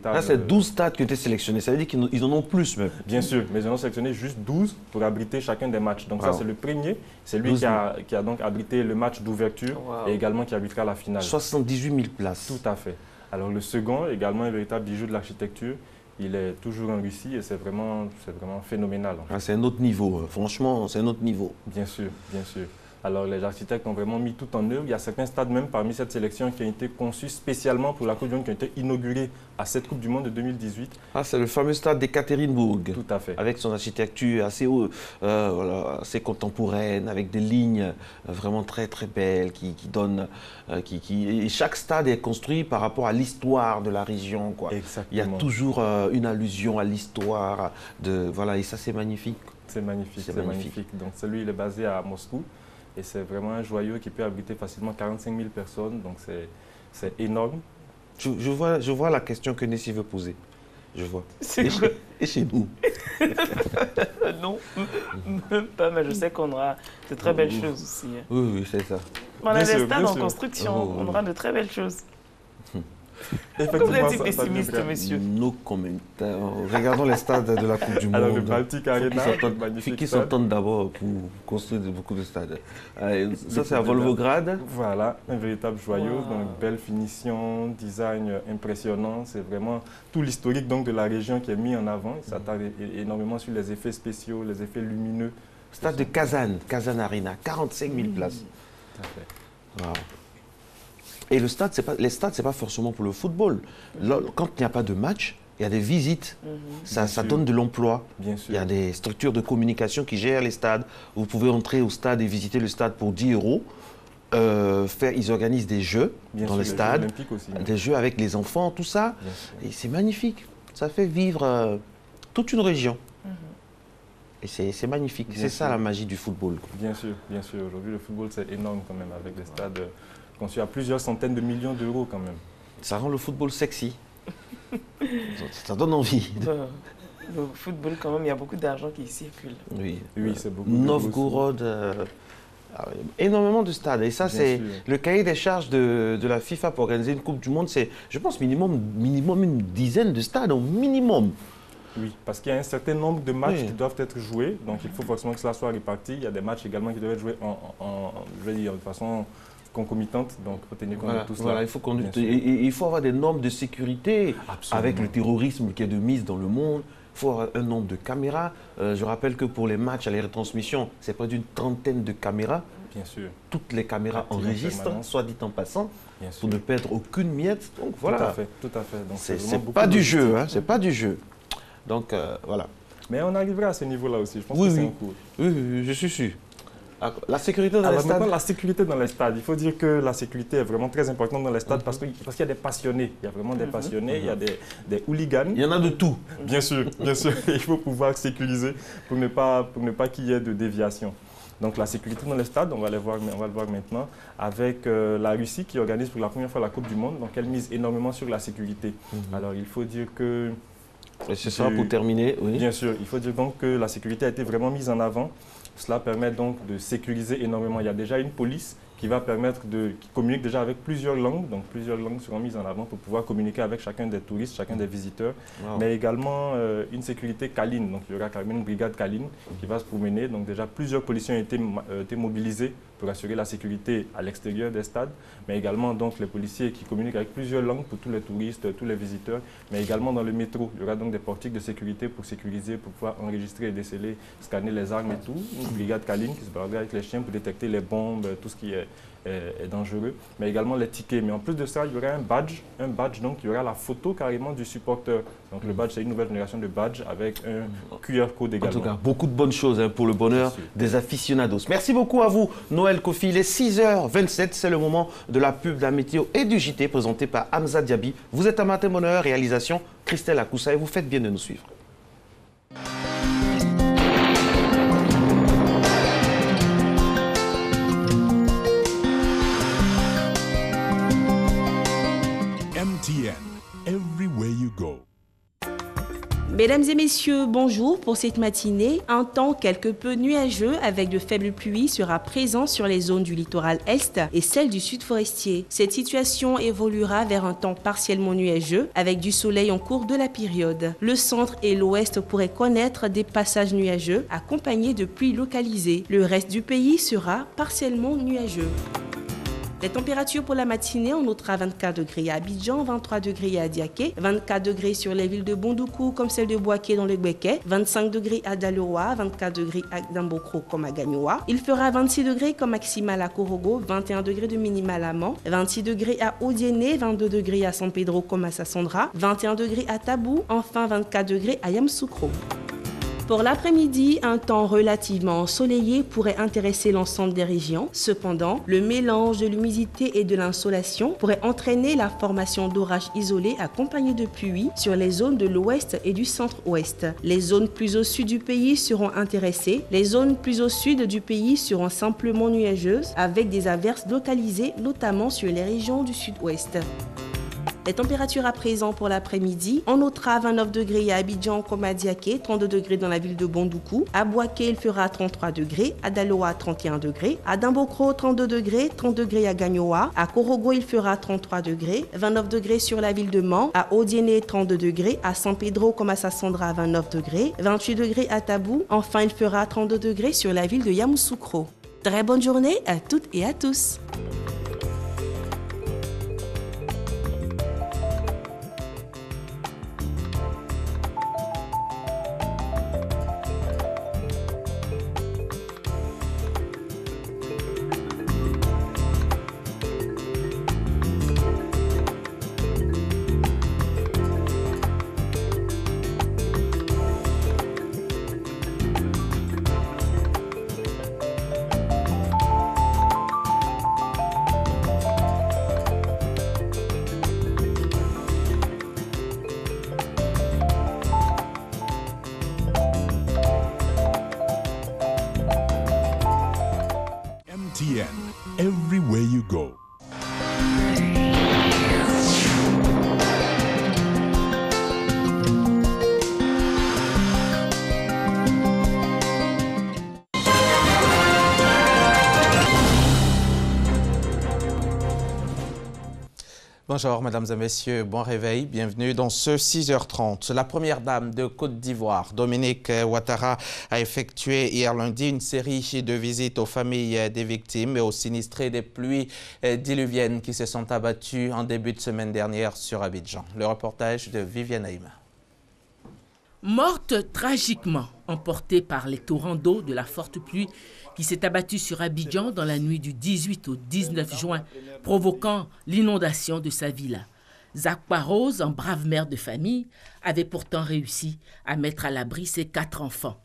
Là, c'est 12 stades qui ont été sélectionnés. Ça veut dire qu'ils en ont plus même. Bien sûr, mais ils en ont sélectionné juste 12 pour abriter chacun des matchs. Donc ça, c'est le premier. C'est lui qui a donc abrité le match d'ouverture et également qui abritera la finale. 78 000 places. Tout à fait. Alors le second, également un véritable bijou de l'architecture. Il est toujours en Russie et c'est vraiment phénoménal. En fait. C'est un autre niveau, franchement, c'est un autre niveau. Bien sûr, bien sûr. Alors les architectes ont vraiment mis tout en œuvre. Il y a certains stades même parmi cette sélection qui ont été conçus spécialement pour la Coupe du Monde, qui ont été inaugurés à cette Coupe du Monde de 2018. C'est le fameux stade d'Ekaterinbourg. Tout à fait. Avec son architecture assez, assez contemporaine, avec des lignes vraiment très très belles qui donnent... et chaque stade est construit par rapport à l'histoire de la région. Quoi. Exactement. Il y a toujours une allusion à l'histoire. Et ça c'est magnifique. C'est magnifique, c'est magnifique. Donc celui il est basé à Moscou. Et c'est vraiment un joyau qui peut abriter facilement 45 000 personnes, donc c'est énorme. Je vois la question que Nessie veut poser. Je vois. Et chez nous? Non, même pas, mais je sais qu'on aura de très belles choses aussi. Oui, c'est ça. On a des stades en construction, on aura de très belles choses. Pourquoi vous êtes pessimiste, monsieur? Nos commentaires. Regardons les stades de la Coupe du Monde. Alors, le Baltic Arena, qui s'entendent d'abord pour construire beaucoup de stades. Ça, c'est à Volgograd. Voilà, un véritable joyau. Donc, belle finition, design impressionnant. C'est vraiment tout l'historique de la région qui est mis en avant. Il s'attarde énormément sur les effets spéciaux, les effets lumineux. Stade de Kazan Arena, 45 000 places. Tout à fait. Wow. Et les stades, ce n'est pas forcément pour le football. Quand il n'y a pas de match, il y a des visites, ça donne de l'emploi. Bien sûr. Il y a des structures de communication qui gèrent les stades. Vous pouvez entrer au stade et visiter le stade pour 10 €. Ils organisent des jeux dans le stade, Jeux olympiques aussi, des jeux avec les enfants, tout ça. Et c'est magnifique. Ça fait vivre toute une région. Et c'est magnifique. C'est ça la magie du football. Bien sûr, bien sûr. Aujourd'hui, le football, c'est énorme quand même, avec des stades conçus à plusieurs centaines de millions d'euros quand même. Ça rend le football sexy. Ça donne envie. Le football, quand même, il y a beaucoup d'argent qui circule. Oui, c'est beaucoup. Novgorod, énormément de stades. Et ça, c'est le cahier des charges de la FIFA pour organiser une Coupe du Monde. C'est, je pense, minimum une dizaine de stades, au minimum. Oui, parce qu'il y a un certain nombre de matchs qui doivent être joués. Donc, il faut forcément que cela soit réparti. Il y a des matchs également qui doivent être joués de façon concomitante. Donc, il faut tenir compte de tout cela. Il faut avoir des normes de sécurité. Absolument. Avec le terrorisme qui est de mise dans le monde. Il faut avoir un nombre de caméras. Je rappelle que pour les matchs, les retransmissions, c'est près d'une trentaine de caméras. Bien sûr. Toutes les caméras enregistrent, soit dit en passant, pour ne perdre aucune miette. Donc voilà. Tout à fait. Donc, c'est pas du jeu, hein, c'est pas du jeu. Donc voilà. Mais on arrivera à ce niveau-là aussi. Je pense que c'est un cours. Oui, je suis sûr. La sécurité dans les stades. Maintenant, la sécurité dans les stades. Il faut dire que la sécurité est vraiment très importante dans les stades parce qu'il y a des passionnés. Il y a vraiment des passionnés, il y a des hooligans. Il y en a de tout. Bien sûr, bien sûr. Il faut pouvoir sécuriser pour ne pas qu'il y ait de déviation. Donc la sécurité dans les stades, on va le voir maintenant, avec la Russie qui organise pour la première fois la Coupe du Monde. Donc elle mise énormément sur la sécurité. Alors il faut dire que... Et ce sera pour terminer, oui. Bien sûr, il faut dire donc que la sécurité a été vraiment mise en avant. Cela permet donc de sécuriser énormément. Il y a déjà une police qui communique déjà avec plusieurs langues. Donc plusieurs langues seront mises en avant pour pouvoir communiquer avec chacun des touristes, chacun des visiteurs. Mais également une sécurité câline. Donc il y aura quand même une brigade câline qui va se promener. Donc déjà plusieurs policiers ont été mobilisés pour assurer la sécurité à l'extérieur des stades. Mais également donc les policiers qui communiquent avec plusieurs langues pour tous les touristes, tous les visiteurs. Mais également dans le métro, il y aura donc des portiques de sécurité pour sécuriser, pour pouvoir enregistrer et déceler, scanner les armes et tout. Une brigade câline qui se baladera avec les chiens pour détecter les bombes, tout ce qui est dangereux, mais également les tickets. Mais en plus de ça, il y aura un badge donc il y aura la photo carrément du supporter. Donc le badge, c'est une nouvelle génération de badge avec un QR code également. En tout cas, beaucoup de bonnes choses pour le bonheur des aficionados. Merci beaucoup à vous, Noël Kofi. Il est 6h27, c'est le moment de la pub, de la météo et du JT présenté par Hamza Diaby. Vous êtes à Matin Bonheur, réalisation Christelle Akoussa et vous faites bien de nous suivre. MTN, everywhere you go. Mesdames et messieurs, bonjour. Pour cette matinée, un temps quelque peu nuageux avec de faibles pluies sera présent sur les zones du littoral est et celles du sud forestier. Cette situation évoluera vers un temps partiellement nuageux avec du soleil en cours de la période. Le centre et l'ouest pourraient connaître des passages nuageux accompagnés de pluies localisées. Le reste du pays sera partiellement nuageux. Les températures pour la matinée, on notera 24 degrés à Abidjan, 23 degrés à Diaké, 24 degrés sur les villes de Bondoukou comme celle de Boaké dans le Gbeke, 25 degrés à Daloa, 24 degrés à Dambokro comme à Gagnoa. Il fera 26 degrés comme maximal à Korogo, 21 degrés de minimal à Mans, 26 degrés à Odiéné, 22 degrés à San Pedro comme à Sassandra, 21 degrés à Tabou, enfin 24 degrés à Yamoussoukro. Pour l'après-midi, un temps relativement ensoleillé pourrait intéresser l'ensemble des régions. Cependant, le mélange de l'humidité et de l'insolation pourrait entraîner la formation d'orages isolés accompagnés de pluies sur les zones de l'ouest et du centre-ouest. Les zones plus au sud du pays seront intéressées. Les zones plus au sud du pays seront simplement nuageuses avec des averses localisées, notamment sur les régions du sud-ouest. Les températures à présent pour l'après-midi, on notera 29 degrés à Abidjan comme à Diaké, 32 degrés dans la ville de Bondoukou. À Boaké, il fera 33 degrés, à Daloa 31 degrés, à Dambokro 32 degrés, 30 degrés à Gagnoa, à Korogo, il fera 33 degrés, 29 degrés sur la ville de Mans, à Odiéné 32 degrés, à San Pedro comme à Sassandra 29 degrés, 28 degrés à Tabou, enfin il fera 32 degrés sur la ville de Yamoussoukro. Très bonne journée à toutes et à tous. Bonjour mesdames et messieurs, bon réveil, bienvenue dans ce 6h30. La première dame de Côte d'Ivoire, Dominique Ouattara, a effectué hier lundi une série de visites aux familles des victimes et aux sinistrés des pluies diluviennes qui se sont abattues en début de semaine dernière sur Abidjan. Le reportage de Viviane Haïma. Morte tragiquement, emportée par les torrents d'eau de la forte pluie qui s'est abattue sur Abidjan dans la nuit du 18 au 19 juin, provoquant l'inondation de sa villa. Zakwa Rose, en brave mère de famille, avait pourtant réussi à mettre à l'abri ses 4 enfants.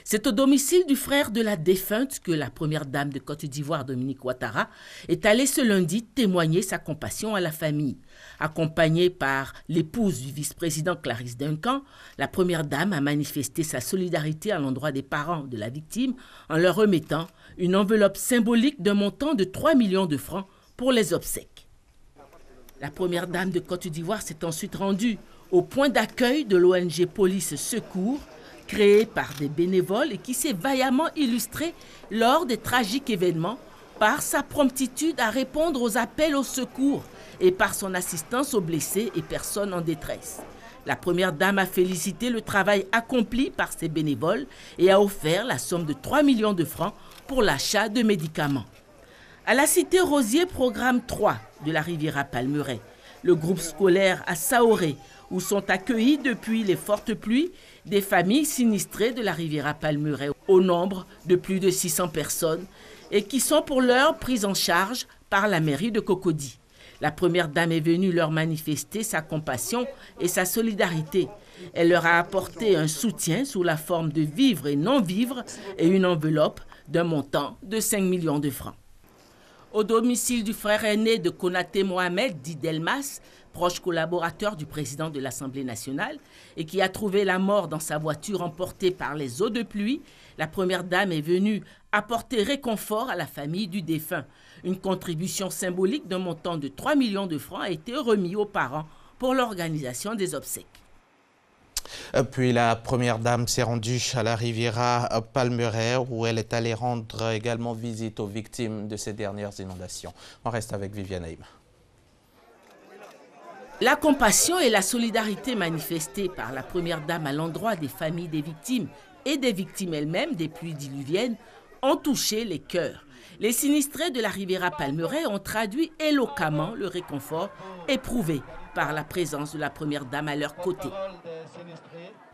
C'est au domicile du frère de la défunte que la première dame de Côte d'Ivoire, Dominique Ouattara, est allée ce lundi témoigner sa compassion à la famille. Accompagnée par l'épouse du vice-président Clarisse Duncan, la première dame a manifesté sa solidarité à l'endroit des parents de la victime en leur remettant une enveloppe symbolique d'un montant de 3 millions de francs pour les obsèques. La première dame de Côte d'Ivoire s'est ensuite rendue au point d'accueil de l'ONG Police Secours, créé par des bénévoles et qui s'est vaillamment illustré lors des tragiques événements par sa promptitude à répondre aux appels au secours et par son assistance aux blessés et personnes en détresse. La première dame a félicité le travail accompli par ses bénévoles et a offert la somme de 3 millions de francs pour l'achat de médicaments. À la cité Rosier, programme 3 de la Riviera Palmeraie, le groupe scolaire à Saoré, où sont accueillis depuis les fortes pluies des familles sinistrées de la Riviera Palmeraie au nombre de plus de 600 personnes et qui sont pour l'heure prises en charge par la mairie de Cocody. La première dame est venue leur manifester sa compassion et sa solidarité. Elle leur a apporté un soutien sous la forme de vivres et non-vivres et une enveloppe d'un montant de 5 millions de francs. Au domicile du frère aîné de Konaté Mohamed, dit Delmas, proche collaborateur du président de l'Assemblée nationale et qui a trouvé la mort dans sa voiture emportée par les eaux de pluie, la première dame est venue apporter réconfort à la famille du défunt. Une contribution symbolique d'un montant de 3 millions de francs a été remise aux parents pour l'organisation des obsèques. Puis la première dame s'est rendue à la Riviera Palmeraie où elle est allée rendre également visite aux victimes de ces dernières inondations. On reste avec Viviane Haïma. La compassion et la solidarité manifestées par la première dame à l'endroit des familles des victimes et des victimes elles-mêmes des pluies diluviennes ont touché les cœurs. Les sinistrés de la Riviera Palmeraie ont traduit éloquemment le réconfort éprouvé par la présence de la première dame à leur côté.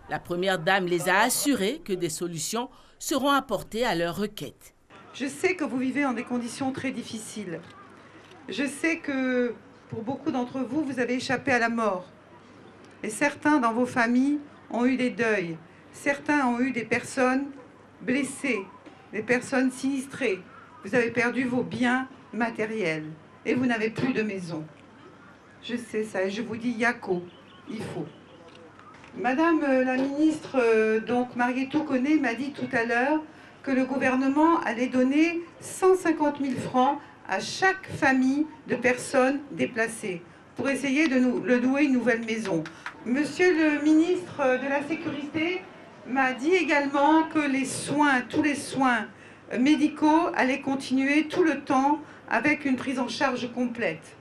La première dame les a assurés que des solutions seront apportées à leurs requêtes. Je sais que vous vivez en des conditions très difficiles. Je sais que pour beaucoup d'entre vous, vous avez échappé à la mort. Et certains dans vos familles ont eu des deuils. Certains ont eu des personnes blessées, des personnes sinistrées. Vous avez perdu vos biens matériels et vous n'avez plus de maison. Je sais ça et je vous dis Yako, il faut. Madame la ministre, donc Marietou Koné, m'a dit tout à l'heure que le gouvernement allait donner 150 000 francs à chaque famille de personnes déplacées pour essayer de nous louer une nouvelle maison. Monsieur le ministre de la Sécurité m'a dit également que les soins, tous les soins médicaux allaient continuer tout le temps avec une prise en charge complète.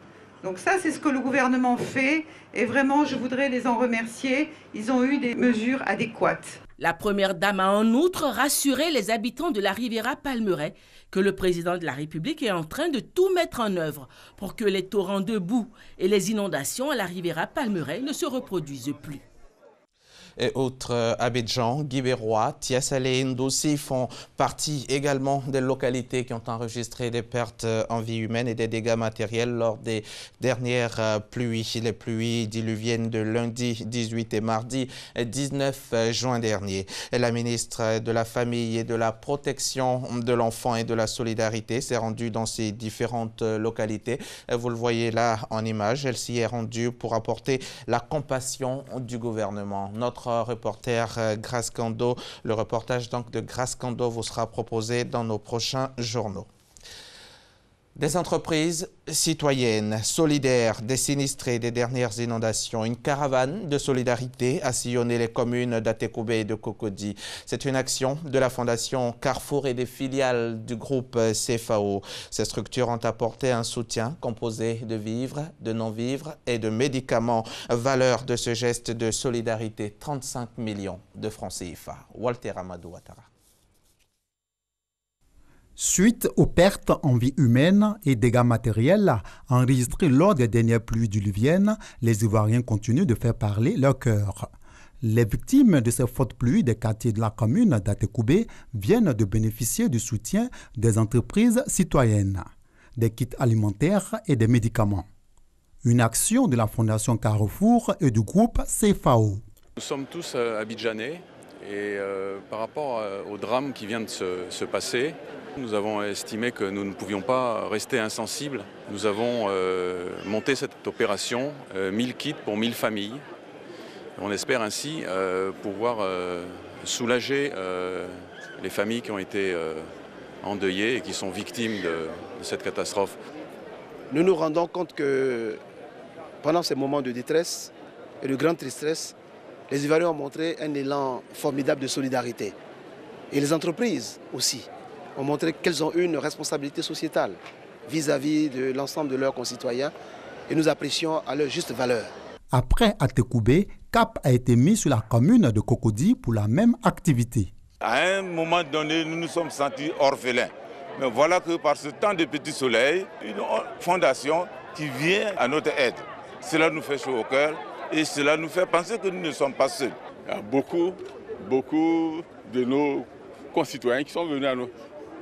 Donc ça, c'est ce que le gouvernement fait et vraiment, je voudrais les en remercier. Ils ont eu des mesures adéquates. La première dame a en outre rassuré les habitants de la Riviera Palmeraie que le président de la République est en train de tout mettre en œuvre pour que les torrents de boue et les inondations à la Riviera Palmeraie ne se reproduisent plus. Et autres Abidjan, Guibérois, Tiasalé et Ndossi font partie également des localités qui ont enregistré des pertes en vie humaine et des dégâts matériels lors des dernières pluies. Les pluies diluviennes de lundi 18 et mardi 19 juin dernier. Et la ministre de la Famille et de la Protection de l'Enfant et de la Solidarité s'est rendue dans ces différentes localités. Vous le voyez là en image, elle s'y est rendue pour apporter la compassion du gouvernement. Notre reporter Grace Kando, le reportage donc de Grace Kando vous sera proposé dans nos prochains journaux. Des entreprises citoyennes, solidaires, des sinistrés des dernières inondations. Une caravane de solidarité a sillonné les communes d'Atekoubé et de Cocody. C'est une action de la Fondation Carrefour et des filiales du groupe CFAO. Ces structures ont apporté un soutien composé de vivres, de non-vivres et de médicaments. Valeur de ce geste de solidarité, 35 millions de francs CFA. Walter Amadou Ouattara. Suite aux pertes en vie humaine et dégâts matériels enregistrés lors des dernières pluies diluviennes, les Ivoiriens continuent de faire parler leur cœur. Les victimes de ces fortes pluies des quartiers de la commune d'Atekoubé viennent de bénéficier du soutien des entreprises citoyennes, des kits alimentaires et des médicaments. Une action de la Fondation Carrefour et du groupe CFAO. Nous sommes tous abidjanais et par rapport au drame qui vient de se passer, nous avons estimé que nous ne pouvions pas rester insensibles. Nous avons monté cette opération, 1000 kits pour 1000 familles. On espère ainsi pouvoir soulager les familles qui ont été endeuillées et qui sont victimes de cette catastrophe. Nous nous rendons compte que pendant ces moments de détresse et de grande tristesse, les Ivoiriens ont montré un élan formidable de solidarité. Et les entreprises aussi ont montré qu'elles ont une responsabilité sociétale vis-à-vis de l'ensemble de leurs concitoyens et nous apprécions à leur juste valeur. Après Atekoubé, cap a été mis sur la commune de Cocody pour la même activité. À un moment donné, nous nous sommes sentis orphelins. Mais voilà que par ce temps de petit soleil, une fondation qui vient à notre aide. Cela nous fait chaud au cœur et cela nous fait penser que nous ne sommes pas seuls. Il y a beaucoup de nos concitoyens qui sont venus à nous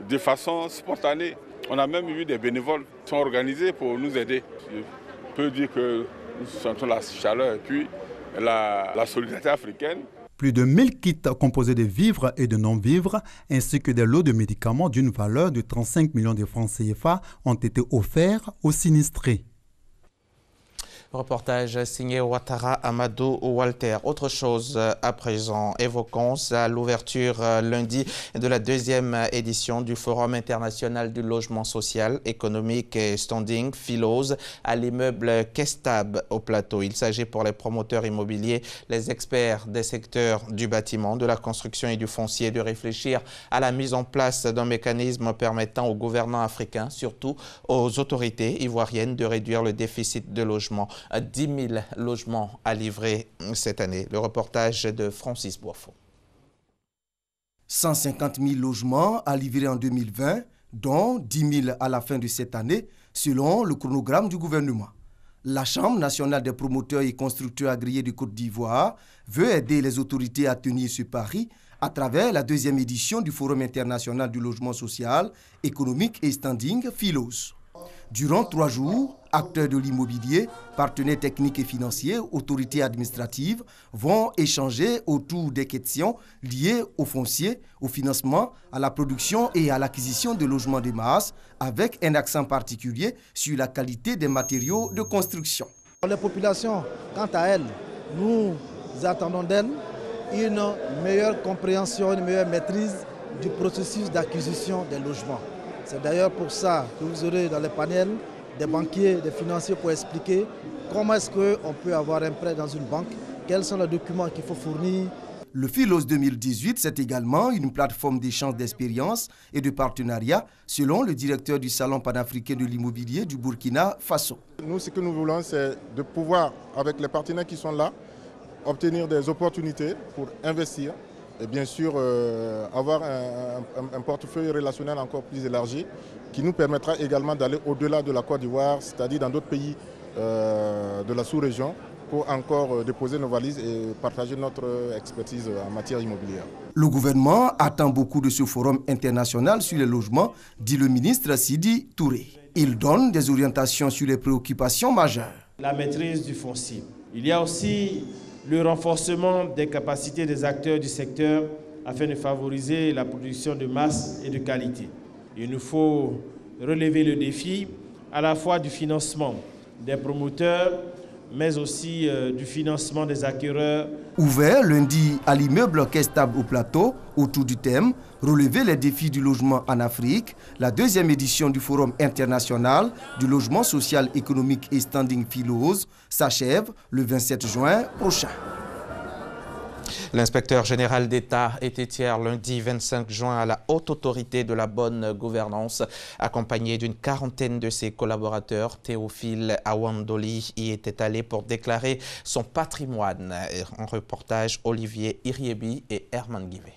de façon spontanée. On a même eu des bénévoles qui sont organisés pour nous aider. Je peux dire que nous sentons la chaleur et puis la solidarité africaine. Plus de 1000 kits composés de vivres et de non-vivres, ainsi que des lots de médicaments d'une valeur de 35 millions de francs CFA ont été offerts aux sinistrés. Reportage signé Ouattara Amadou Walter. Autre chose à présent, évoquons à l'ouverture lundi de la deuxième édition du Forum international du logement social, économique et standing Philos à l'immeuble Kestab au Plateau. Il s'agit pour les promoteurs immobiliers, les experts des secteurs du bâtiment, de la construction et du foncier de réfléchir à la mise en place d'un mécanisme permettant aux gouvernants africains, surtout aux autorités ivoiriennes, de réduire le déficit de logement. 10 000 logements à livrer cette année. Le reportage de Francis Boifo. 150 000 logements à livrer en 2020, dont 10 000 à la fin de cette année, selon le chronogramme du gouvernement. La Chambre nationale des promoteurs et constructeurs agréés de Côte d'Ivoire veut aider les autorités à tenir ce pari à travers la deuxième édition du Forum international du logement social, économique et standing Philos. Durant 3 jours, acteurs de l'immobilier, partenaires techniques et financiers, autorités administratives vont échanger autour des questions liées au foncier, au financement, à la production et à l'acquisition de logements de masse, avec un accent particulier sur la qualité des matériaux de construction. Les populations, quant à elles, nous attendons d'elles une meilleure compréhension, une meilleure maîtrise du processus d'acquisition des logements. C'est d'ailleurs pour ça que vous aurez dans les panels des banquiers, des financiers pour expliquer comment est-ce qu'on peut avoir un prêt dans une banque, quels sont les documents qu'il faut fournir. Le Philos 2018, c'est également une plateforme d'échange d'expériences et de partenariats, selon le directeur du Salon panafricain de l'immobilier du Burkina Faso. Nous, ce que nous voulons, c'est de pouvoir, avec les partenaires qui sont là, obtenir des opportunités pour investir et bien sûr avoir un portefeuille relationnel encore plus élargi qui nous permettra également d'aller au-delà de la Côte d'Ivoire, c'est-à-dire dans d'autres pays de la sous-région, pour encore déposer nos valises et partager notre expertise en matière immobilière. Le gouvernement attend beaucoup de ce forum international sur les logements, dit le ministre Sidi Touré. Il donne des orientations sur les préoccupations majeures. La maîtrise du foncier. Il y a aussi le renforcement des capacités des acteurs du secteur afin de favoriser la production de masse et de qualité. Il nous faut relever le défi à la fois du financement des promoteurs, mais aussi du financement des acquéreurs. Ouvert lundi à l'immeuble Kestable au Plateau, autour du thème « Relever les défis du logement en Afrique », la deuxième édition du Forum international du logement social, économique et standing Philos s'achève le 27 juin prochain. L'inspecteur général d'État était hier lundi 25 juin à la Haute Autorité de la Bonne Gouvernance, accompagné d'une quarantaine de ses collaborateurs. Théophile Awandoli y était allé pour déclarer son patrimoine. En reportage, Olivier Iriebi et Herman Guivet.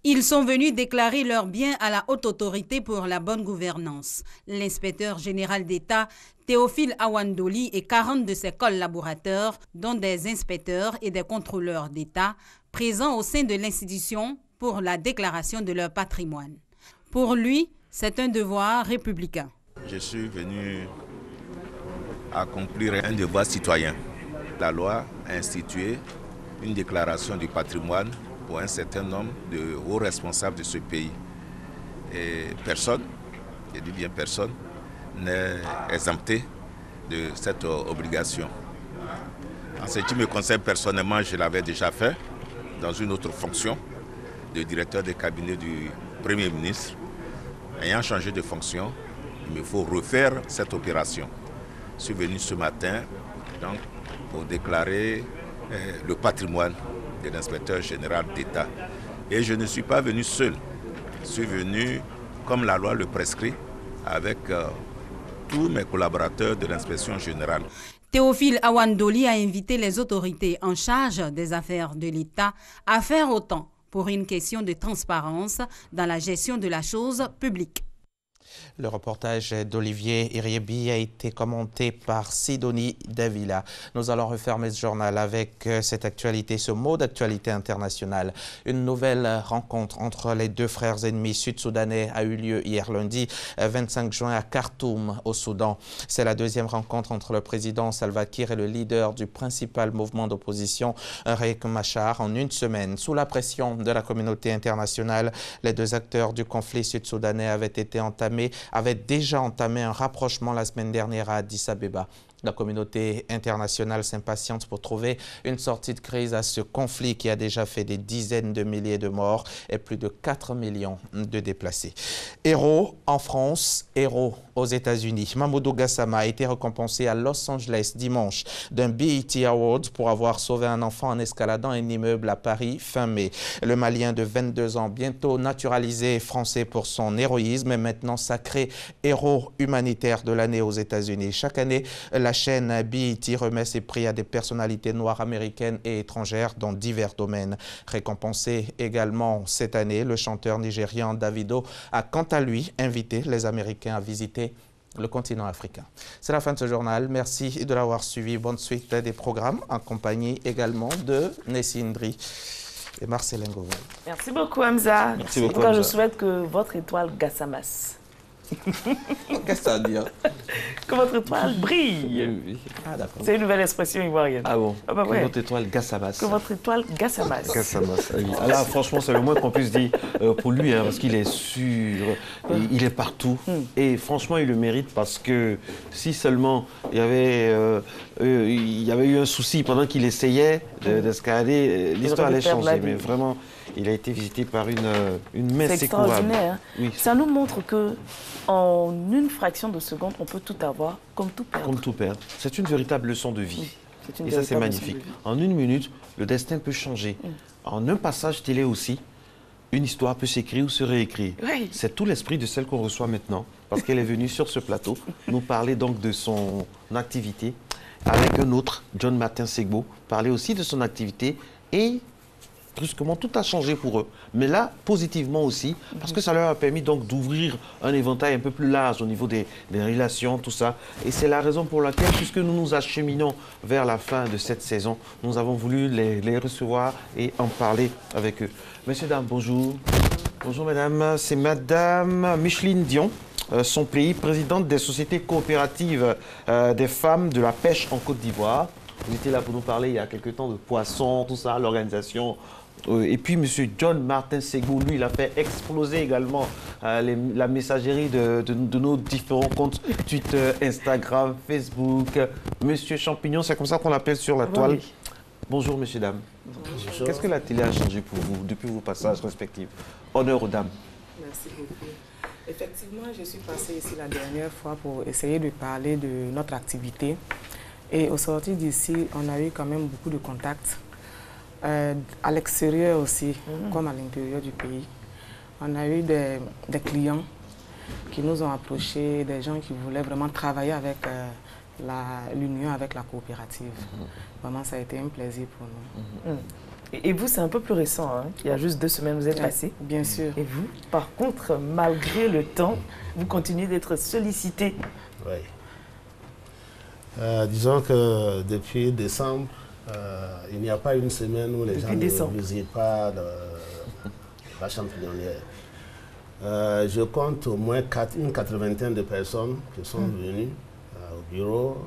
Ils sont venus déclarer leurs biens à la Haute Autorité pour la Bonne Gouvernance. L'inspecteur général d'État, Théophile Awandoli, et 40 de ses collaborateurs, dont des inspecteurs et des contrôleurs d'État, présents au sein de l'institution pour la déclaration de leur patrimoine. Pour lui, c'est un devoir républicain. Je suis venu accomplir un devoir citoyen. La loi a institué une déclaration du patrimoine pour un certain nombre de hauts responsables de ce pays. Et personne, je dis bien personne, n'est exempté de cette obligation. En ce qui me concerne personnellement, je l'avais déjà fait dans une autre fonction de directeur de cabinet du Premier ministre. Ayant changé de fonction, il me faut refaire cette opération. Je suis venu ce matin donc, pour déclarer le patrimoine de l'inspecteur général d'État. Et je ne suis pas venu seul. Je suis venu, comme la loi le prescrit, avec tous mes collaborateurs de l'inspection générale. Théophile Awandoli a invité les autorités en charge des affaires de l'État à faire autant pour une question de transparence dans la gestion de la chose publique. Le reportage d'Olivier Iriebi a été commenté par Sidonie Davila. Nous allons refermer ce journal avec cette actualité, ce mot d'actualité internationale. Une nouvelle rencontre entre les deux frères ennemis sud-soudanais a eu lieu hier lundi 25 juin à Khartoum, au Soudan. C'est la deuxième rencontre entre le président Salva Kiir et le leader du principal mouvement d'opposition, Riek Machar, en une semaine. Sous la pression de la communauté internationale, les deux acteurs du conflit sud-soudanais avaient déjà entamé un rapprochement la semaine dernière à Addis Abeba. La communauté internationale s'impatiente pour trouver une sortie de crise à ce conflit qui a déjà fait des dizaines de milliers de morts et plus de 4 millions de déplacés. Héros en France, héros aux États-Unis. Mamoudou Gassama a été récompensé à Los Angeles dimanche d'un BET Award pour avoir sauvé un enfant en escaladant un immeuble à Paris fin mai. Le Malien de 22 ans, bientôt naturalisé français pour son héroïsme, est maintenant sacré héros humanitaire de l'année aux États-Unis. Chaque année, la chaîne BET remet ses prix à des personnalités noires américaines et étrangères dans divers domaines. Récompensé également cette année, le chanteur nigérian Davido a quant à lui invité les Américains à visiter le continent africain. C'est la fin de ce journal. Merci de l'avoir suivi. Bonne suite des programmes en compagnie également de Nessie Ndri et Marcelin Gouvel. Merci beaucoup Hamza. Merci beaucoup, Hamza. Hamza. Je souhaite que votre étoile Gassamas. Qu'est-ce que ça veut dire? Que votre étoile brille. Ah, d'accord. C'est une nouvelle expression ivoirienne. Ah bon? Ah bah Que ouais. votre étoile Gassamas. Que votre étoile Gassamas. Gassamas, oui. Ah là, franchement, c'est le moins qu'on puisse dire pour lui, hein, parce qu'il est sûr, il est partout. Et franchement, il le mérite parce que si seulement il y avait eu un souci pendant qu'il essayait d'escalader, l'histoire allait changer. Mais vraiment, il a été visité par une main C'est secourable. extraordinaire. Hein? Oui. Ça nous montre que en une fraction de seconde, on peut tout avoir comme tout perdre. Comme tout perdre. C'est une véritable leçon de vie. Oui, c'est une Et ça, c'est véritable leçon magnifique. de vie. En une minute, le destin peut changer. En un passage télé aussi, une histoire peut s'écrire ou se réécrire. Oui. C'est tout l'esprit de celle qu'on reçoit maintenant, parce qu'elle est venue sur ce plateau nous parler donc de son activité, avec un autre, John Martin Segbo, parler aussi de son activité et brusquement, tout a changé pour eux. Mais là, positivement aussi, parce que ça leur a permis donc d'ouvrir un éventail un peu plus large au niveau des relations, tout ça. Et c'est la raison pour laquelle, puisque nous nous acheminons vers la fin de cette saison, nous avons voulu les recevoir et en parler avec eux. Messieurs, dames, bonjour. Bonjour, madame. C'est madame Micheline Dion, son pays, présidente des sociétés coopératives des femmes de la pêche en Côte d'Ivoire. Vous étiez là pour nous parler il y a quelque temps de poissons, tout ça, l'organisation Et puis, M. John Martin Segou, lui, il a fait exploser également la messagerie de nos différents comptes Twitter, Instagram, Facebook. Monsieur Champignon, c'est comme ça qu'on l'appelle sur la toile. Oui. Bonjour, messieurs, dames. Qu'est-ce que la télé a changé pour vous depuis vos passages respectifs? Honneur aux dames. Merci beaucoup. Effectivement, je suis passée ici la dernière fois pour essayer de parler de notre activité. Et au sortir d'ici, on a eu quand même beaucoup de contacts. À l'extérieur aussi, comme à l'intérieur du pays. On a eu des clients qui nous ont approchés, des gens qui voulaient vraiment travailler avec l'union, avec la coopérative. Vraiment, ça a été un plaisir pour nous. Et vous, c'est un peu plus récent, hein? Il y a juste 2 semaines, vous êtes passé. Bien sûr. Et vous, par contre, malgré le temps, vous continuez d'être sollicité. Oui. Disons que depuis décembre, il n'y a pas une semaine où les gens ne visitent pas la champignonnière. Je compte au moins une 80aine de personnes qui sont venues au bureau,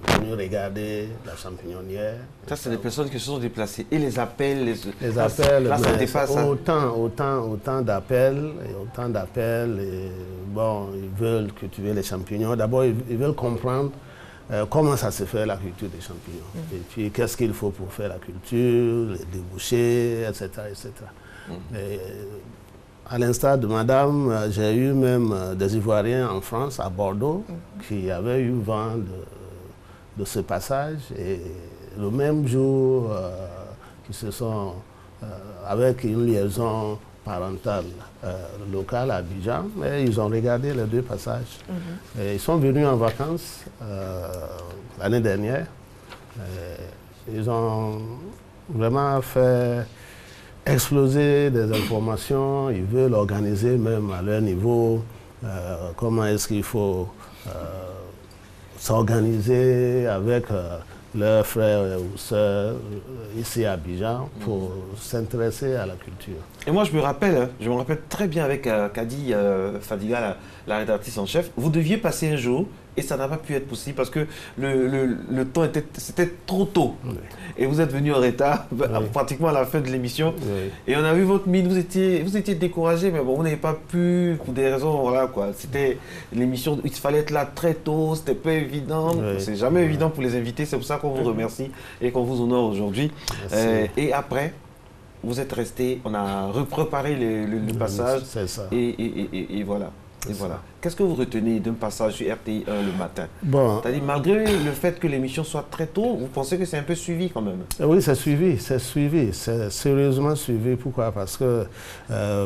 venues regarder la champignonnière. Ça, c'est des personnes qui se sont déplacées. Et les appels, les appels, là, ça dépasse. Autant d'appels, et bon, ils veulent cultiver les champignons. D'abord, ils veulent comprendre comment ça se fait la culture des champignons. Et puis, qu'est-ce qu'il faut pour faire la culture, les débouchés, etc. etc. Et, à l'instar de madame, j'ai eu même des Ivoiriens en France, à Bordeaux, qui avaient eu vent de ce passage. Et le même jour, qui se sont, avec une liaison parentale locale à Abidjan, mais ils ont regardé les 2 passages. Et ils sont venus en vacances l'année dernière. Ils ont vraiment fait exploser des informations. Ils veulent organiser même à leur niveau comment est-ce qu'il faut s'organiser avec leurs frères ou sœurs ici à Abidjan pour s'intéresser à la culture. Et moi, je me rappelle très bien avec Kadi Fadiga, la rédactrice en chef, vous deviez passer un jour et ça n'a pas pu être possible parce que le temps c'était trop tôt. Oui. Et vous êtes venu en retard, pratiquement à la fin de l'émission. Oui. Et on a vu votre mine, vous étiez découragé, mais bon, vous n'avez pas pu, pour des raisons, voilà quoi. C'était l'émission, il fallait être là très tôt, c'était pas évident. Oui. C'est jamais évident pour les invités, c'est pour ça qu'on vous remercie et qu'on vous honore aujourd'hui. Et après, vous êtes resté, on a préparé le passage. C'est ça. Et voilà. Et voilà. Qu'est-ce que vous retenez d'un passage sur RTI 1 le matin? Bon. C'est-à-dire, malgré le fait que l'émission soit très tôt, vous pensez que c'est un peu suivi quand même? Oui, c'est suivi, c'est sérieusement suivi. Pourquoi? Parce que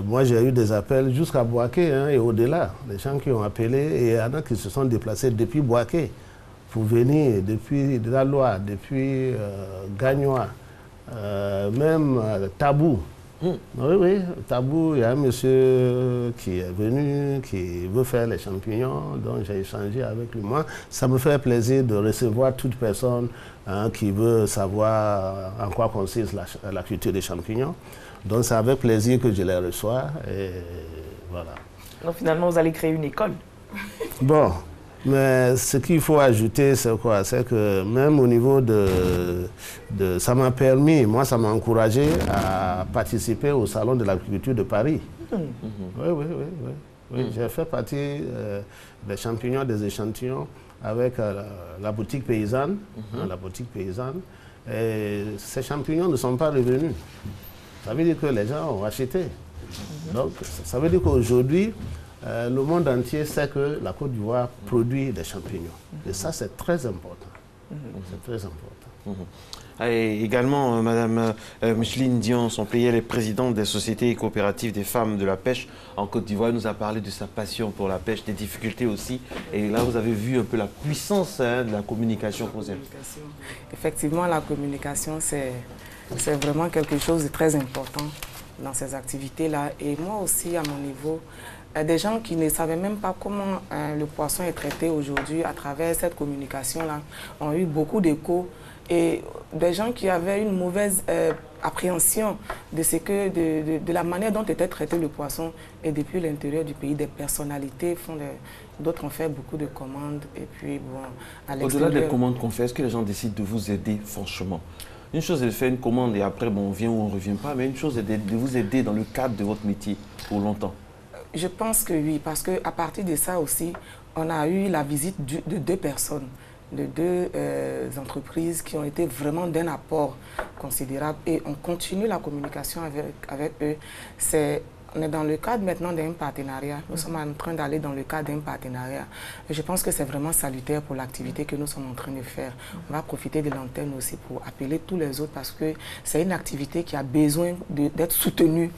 moi, j'ai eu des appels jusqu'à Boaké et au-delà. Des gens qui ont appelé et il y en a qui se sont déplacés depuis Boaké pour venir, depuis la Loire, depuis Gagnoa, même Tabou. Oui, Tabou, il y a un monsieur qui est venu, qui veut faire les champignons, donc j'ai échangé avec lui. Moi, ça me fait plaisir de recevoir toute personne qui veut savoir en quoi consiste la culture des champignons. Donc c'est avec plaisir que je les reçois et voilà. Donc finalement, vous allez créer une école? Bon. Mais ce qu'il faut ajouter, c'est quoi? C'est que même au niveau ça m'a permis, moi ça m'a encouragé à participer au Salon de l'agriculture de Paris. Oui. J'ai fait partie des champignons, des échantillons avec la boutique paysanne. Et ces champignons ne sont pas revenus. Ça veut dire que les gens ont acheté. Donc ça veut dire qu'aujourd'hui, le monde entier sait que la Côte d'Ivoire produit des champignons. Et ça, c'est très important. C'est très important. Et également, Madame Micheline Dion, son plaiel est présidente des sociétés et coopératives des femmes de la pêche en Côte d'Ivoire. Elle nous a parlé de sa passion pour la pêche, des difficultés aussi. Et là, vous avez vu un peu la puissance de la communication que vous avez. Effectivement, la communication, c'est vraiment quelque chose de très important dans ces activités-là. Et moi aussi, à mon niveau, des gens qui ne savaient même pas comment le poisson est traité aujourd'hui à travers cette communication-là ont eu beaucoup d'échos. Et des gens qui avaient une mauvaise appréhension de la manière dont était traité le poisson. Et depuis l'intérieur du pays, des personnalités d'autres ont fait beaucoup de commandes. Et puis, bon, à l'extérieur... Au-delà des commandes qu'on fait, est-ce que les gens décident de vous aider franchement? une chose est de faire une commande et après, bon, on vient ou on ne revient pas, mais une chose est de vous aider dans le cadre de votre métier pour longtemps. Je pense que oui, parce qu'à partir de ça aussi, on a eu la visite de 2 personnes, de 2 entreprises qui ont été vraiment d'un apport considérable et on continue la communication avec eux. On est dans le cadre maintenant d'un partenariat. Nous sommes en train d'aller dans le cadre d'un partenariat. Et je pense que c'est vraiment salutaire pour l'activité que nous sommes en train de faire. On va profiter de l'antenne aussi pour appeler tous les autres parce que c'est une activité qui a besoin d'être soutenue,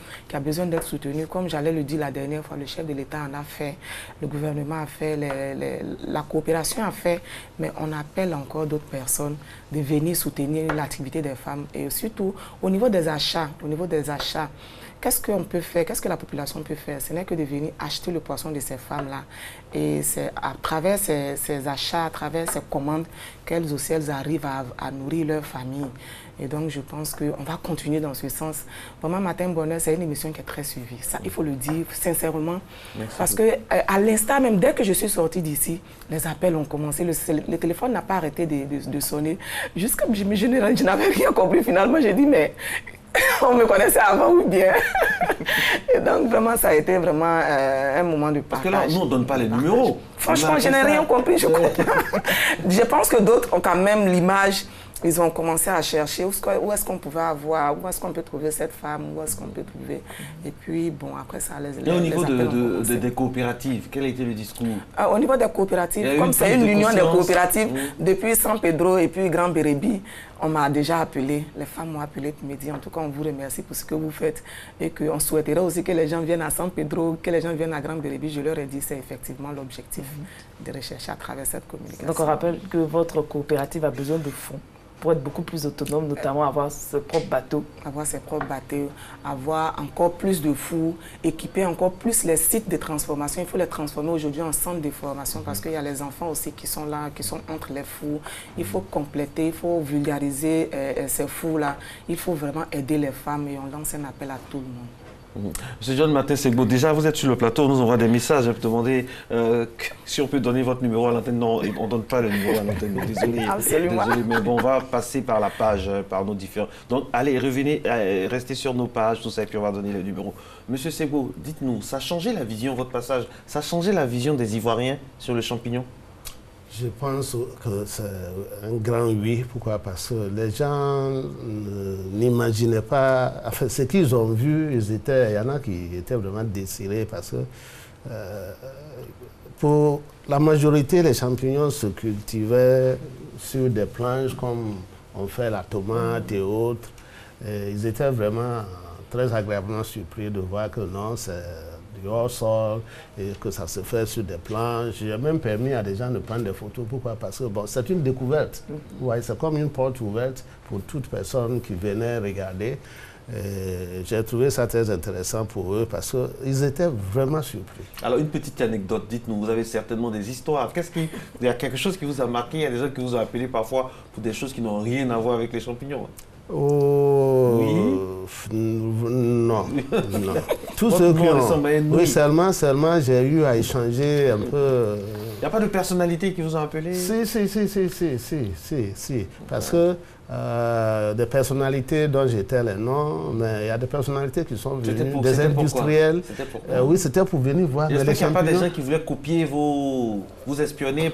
Comme j'allais le dire la dernière fois, le chef de l'État en a fait, le gouvernement a fait, la coopération a fait, mais on appelle encore d'autres personnes de venir soutenir l'activité des femmes et surtout au niveau des achats. Qu'est-ce qu'on peut faire? Qu'est-ce que la population peut faire? Ce n'est que de venir acheter le poisson de ces femmes-là. Et c'est à travers ces achats, à travers ces commandes, qu'elles aussi elles arrivent à nourrir leur famille. Et donc, je pense qu'on va continuer dans ce sens. Vraiment, Matin Bonheur, c'est une émission qui est très suivie. Ça, il faut le dire sincèrement. Merci parce qu'à l'instant même, dès que je suis sortie d'ici, les appels ont commencé. Le téléphone n'a pas arrêté de sonner. Jusqu'à je n'avais rien compris. Finalement, j'ai dit, mais... on me connaissait avant ou bien. Et donc, vraiment, ça a été vraiment un moment de partage. Parce que là, nous, on ne donne pas les numéros. Franchement, je n'ai rien compris. Je pense que d'autres ont quand même l'image. Ils ont commencé à chercher où est-ce qu'on pouvait avoir, où est-ce qu'on peut trouver cette femme, où est-ce qu'on peut trouver. Et puis, bon, après ça, Et au niveau des coopératives, quel a été le discours? Au niveau des coopératives, comme c'est une union des coopératives, depuis San Pedro et puis Grand Bérébi, on m'a déjà appelé, les femmes m'ont appelé pour me dire, en tout cas, on vous remercie pour ce que vous faites et qu'on souhaiterait aussi que les gens viennent à San Pedro, que les gens viennent à Grand Bérébi. Je leur ai dit, c'est effectivement l'objectif de rechercher à travers cette communication. Donc, on rappelle que votre coopérative a besoin de fonds pour être beaucoup plus autonome, notamment avoir ses propres bateaux. Avoir ses propres bateaux, avoir encore plus de fours, équiper encore plus les sites de transformation. Il faut les transformer aujourd'hui en centre de formation parce qu'il y a les enfants aussi qui sont là, qui sont entre les fours. Il faut compléter, il faut vulgariser ces fours-là. Il faut vraiment aider les femmes et on lance un appel à tout le monde. Monsieur John Martin Segbo, déjà vous êtes sur le plateau, on nous envoie des messages, je vais demander si on peut donner votre numéro à l'antenne. Non, on ne donne pas le numéro à l'antenne, désolé. Absolument. Désolé, mais bon, on va passer par la page, par nos différents. Donc allez, revenez, restez sur nos pages, tout ça, et puis on va donner le numéro. Monsieur Segbo, dites-nous, ça a changé la vision, votre passage, ça a changé la vision des Ivoiriens sur le champignon? Je pense que c'est un grand oui. Pourquoi? Parce que les gens n'imaginaient pas... Enfin, ce qu'ils ont vu, il y en a qui étaient vraiment désirés parce que pour la majorité, les champignons se cultivaient sur des planches comme on fait la tomate et autres. Et ils étaient vraiment très agréablement surpris de voir que non, c'est du hors-sol et que ça se fait sur des planches. J'ai même permis à des gens de prendre des photos. Pourquoi? Parce que bon, c'est une découverte. Ouais, c'est comme une porte ouverte pour toute personne qui venait regarder. J'ai trouvé ça très intéressant pour eux parce qu'ils étaient vraiment surpris. Alors, une petite anecdote, dites-nous, vous avez certainement des histoires. Il y a quelque chose qui vous a marqué? Il y a des gens qui vous ont appelé parfois pour des choses qui n'ont rien à voir avec les champignons? Oh, oui? Non. Tous ceux qui ont... Oui, seulement j'ai eu à échanger un peu... Il n'y a pas de personnalité qui vous ont appelé? Si. Parce que des personnalités dont j'étais les noms, mais il y a des personnalités qui sont venues, des industriels. Oui, c'était pour venir voir les champignons. J'espère qu'il n'y a pas des gens qui voulaient copier vous espionner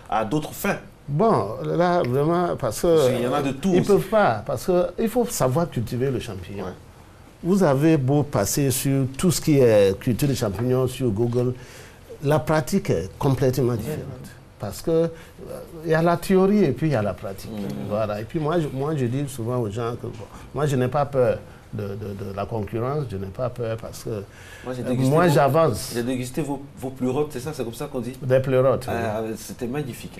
à d'autres fins? Bon, là, vraiment, parce que... Il y en a de tout. Ils ne peuvent pas, parce qu'il faut savoir cultiver le champignon. Ouais. Vous avez beau passer sur tout ce qui est culture de champignons sur Google, la pratique est complètement différente. Parce que il y a la théorie et puis il y a la pratique. Voilà. Et puis moi, je dis souvent aux gens que moi, je n'ai pas peur de la concurrence, je n'ai pas peur parce que moi j'avance. J'ai dégusté vos pleurotes, c'est ça? C'est comme ça qu'on dit? Des pleurotes. C'était magnifique.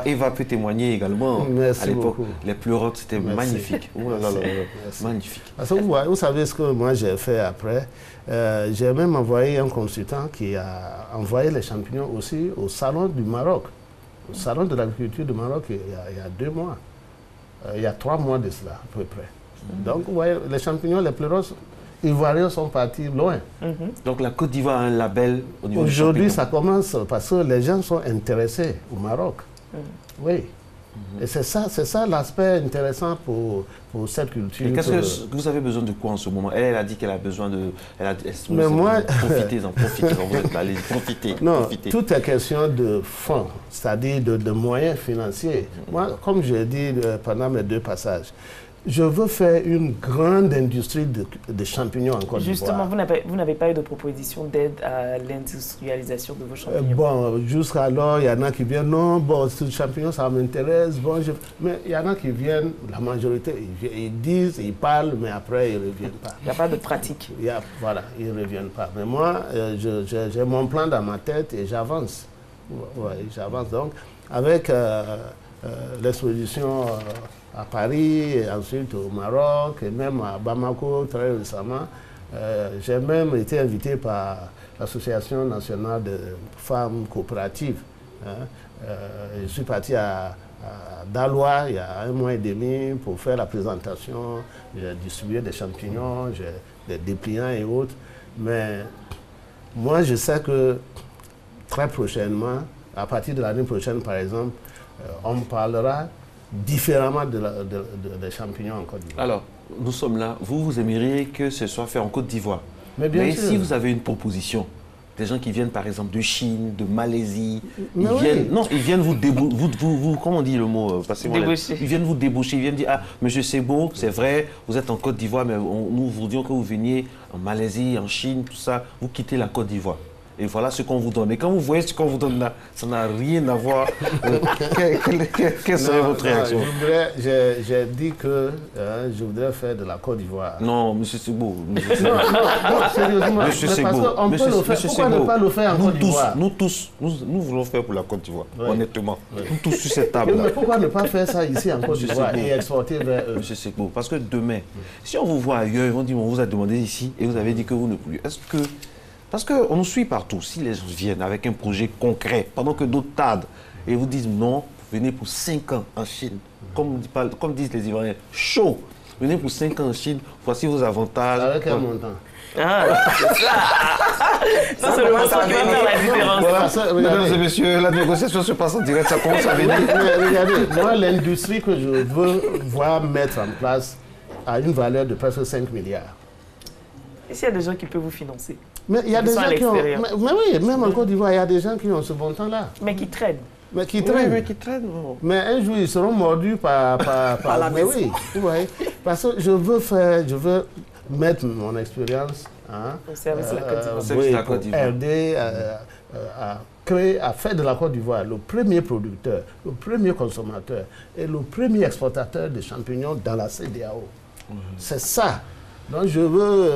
Eva peut témoigner également. Merci à l'époque. Beaucoup. Les pleurotes, c'était magnifique. Oh là là là, magnifique. Parce que vous savez ce que moi j'ai fait après? J'ai même envoyé un consultant qui a envoyé les champignons aussi au salon du Maroc. Au salon de l'agriculture du Maroc il y a 2 mois. Il y a 3 mois de cela, à peu près. Donc, vous voyez, les champignons, les pleuros ivoiriens sont partis loin. Donc, la Côte d'Ivoire a un label au niveau du champignon. Aujourd'hui, ça commence parce que les gens sont intéressés au Maroc. Oui. Et c'est ça l'aspect intéressant pour cette culture. Et qu'est-ce que vous avez besoin de quoi en ce moment? Elle a dit qu'elle a besoin de... Mais moi... Profitez-en, vous êtes là, allez-y, profitez. Non, profitez. Tout est question de fonds, c'est-à-dire de moyens financiers. Moi, comme je l'ai dit pendant mes 2 passages, je veux faire une grande industrie de champignons en Côte d'Ivoire. Justement, vous n'avez pas eu de proposition d'aide à l'industrialisation de vos champignons? Bon, jusqu'alors, il y en a qui viennent, non, bon, ce champignon, ça m'intéresse. Bon, mais il y en a qui viennent, la majorité, ils disent, ils parlent, mais après, ils ne reviennent pas. Il n'y a pas de pratique. Voilà, ils ne reviennent pas. Mais moi, j'ai mon plan dans ma tête et j'avance. Ouais, j'avance donc. Avec l'exposition... à Paris, et ensuite au Maroc, et même à Bamako très récemment. J'ai même été invité par l'Association nationale de femmes coopératives. Je suis parti à Daloa il y a 1 mois et demi pour faire la présentation. J'ai distribué des champignons, des dépliants et autres. Mais moi, je sais que très prochainement, à partir de l'année prochaine par exemple, on parlera différemment des champignons en Côte d'Ivoire. Alors, nous sommes là. Vous aimeriez que ce soit fait en Côte d'Ivoire. Mais si vous avez une proposition, des gens qui viennent par exemple de Chine, de Malaisie, ils viennent vous comment on dit le mot, débaucher. Ils viennent vous débaucher, ils viennent dire, ah, monsieur Sebo, c'est vrai, vous êtes en Côte d'Ivoire, mais nous voudrions que vous veniez en Malaisie, en Chine, tout ça, vous quittez la Côte d'Ivoire. Et voilà ce qu'on vous donne. Et quand vous voyez ce qu'on vous donne là, ça n'a rien à voir. Quelle serait votre réaction? J'ai dit que je voudrais faire de la Côte d'Ivoire. Non, monsieur Sebo. Non, sérieusement. Monsieur Sebo. On peut le faire. Pourquoi ne pas le faire en Côte d'Ivoire? Nous voulons faire pour la Côte d'Ivoire, honnêtement. Nous tous sur cette table. Mais pourquoi ne pas faire ça ici en Côte d'Ivoire et exporter vers eux? Monsieur Sebo, parce que demain, si on vous voit ailleurs, ils vont dire, on vous a demandé ici et vous avez dit que vous ne pouvez. Est-ce que... Parce qu'on nous suit partout. Si les gens viennent avec un projet concret, pendant que d'autres tardent, et vous disent non, venez pour 5 ans en Chine, comme disent les Ivoiriens, chaud, venez pour 5 ans en Chine, voici vos avantages. Avec un montant. Ah, c'est ça. Ça, c'est le montant qui va faire la différence. Voilà, mesdames et messieurs, la négociation se passe en direct, ça commence à venir. Mais regardez, moi, l'industrie que je veux voir mettre en place a une valeur de presque 5 milliards. Et s'il y a des gens qui peuvent vous financer? Mais il y a des gens qui ont... Mais oui, même en Côte d'Ivoire, il y a des gens qui ont ce bon temps-là. Mais qui traînent. Mais qui traînent. Oui, mais qui traînent. Mais un jour, ils seront mordus par la maison. Oui, ouais. Parce que je veux mettre mon expérience au service de la Côte d'Ivoire. Aider à faire de la Côte d'Ivoire le premier producteur, le premier consommateur et le premier exportateur de champignons dans la CEDEAO. C'est ça. Donc je veux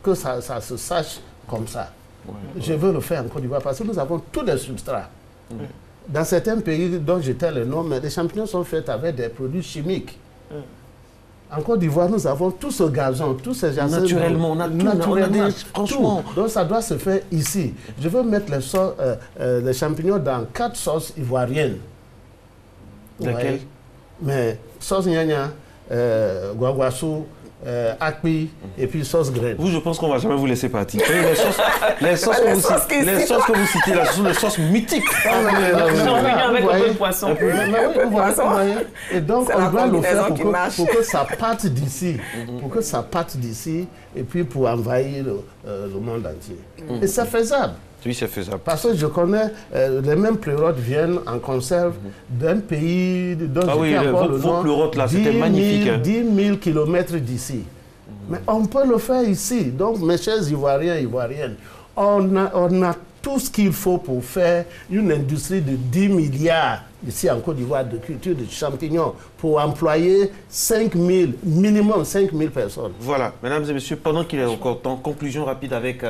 que ça se sache comme ça. Je veux le faire en Côte d'Ivoire parce que nous avons tous les substrats. Dans certains pays dont j'étais le nom, mais les champignons sont faits avec des produits chimiques. En Côte d'Ivoire, nous avons tout ce gazon, tous ces jardins. Naturellement, on a tout, franchement. Tout. Donc ça doit se faire ici. Je veux mettre les champignons dans 4 sauces ivoiriennes. Lesquelles? Mais sauce gnagna, guaguassou, akpi et puis sauce graine. Vous, je pense qu'on ne va jamais vous laisser partir. Les sauces que vous citez là, ce sont des sauces mythiques. Avec un peu de poisson. Et donc, on doit le faire pour que ça parte d'ici. Pour que ça parte d'ici et puis pour envahir le monde entier. Et c'est faisable. Oui, c'est faisable. Parce que je connais, les mêmes pleurotes viennent en conserve d'un pays dont je sais encore le nom. Vos pleurotes là, c'était magnifique. 10 000 kilomètres d'ici. Mais on peut le faire ici. Donc, mes chers Ivoiriens, Ivoiriennes, on a tout ce qu'il faut pour faire une industrie de 10 milliards ici en Côte d'Ivoire de culture de champignons pour employer minimum 5 000 personnes. Voilà, mesdames et messieurs, pendant qu'il est encore temps, conclusion rapide avec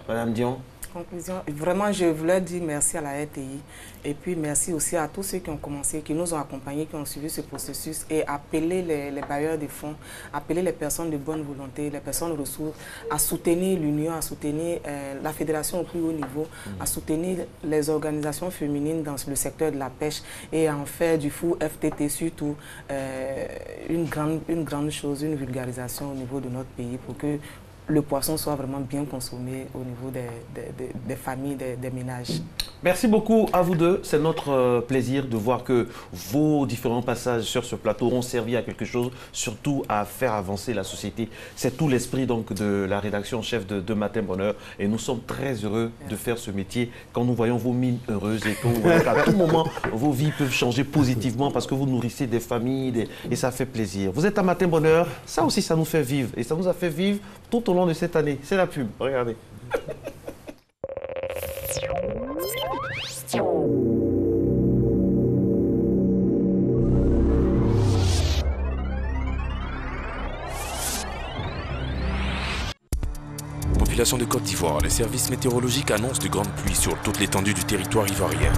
Mme Dion. Conclusion, vraiment, je voulais dire merci à la RTI et puis merci aussi à tous ceux qui ont commencé, qui nous ont accompagnés, qui ont suivi ce processus et appeler les bailleurs de fonds, appeler les personnes de bonne volonté, les personnes ressources à soutenir l'Union, à soutenir la fédération au plus haut niveau, à soutenir les organisations féminines dans le secteur de la pêche et à en faire du FOU FTT surtout une grande chose, une vulgarisation au niveau de notre pays pour que le poisson soit vraiment bien consommé au niveau des familles, des ménages. Merci beaucoup à vous deux. C'est notre plaisir de voir que vos différents passages sur ce plateau ont servi à quelque chose, surtout à faire avancer la société. C'est tout l'esprit donc de la rédaction en chef de Matin Bonheur. Et nous sommes très heureux de faire ce métier quand nous voyons vos mines heureuses et qu'à tout moment, vos vies peuvent changer positivement parce que vous nourrissez des familles et ça fait plaisir. Vous êtes à Matin Bonheur, ça aussi, ça nous fait vivre. Et ça nous a fait vivre tout au long de cette année. C'est la pub, regardez. Population de Côte d'Ivoire, les services météorologiques annoncent de grandes pluies sur toute l'étendue du territoire ivoirien.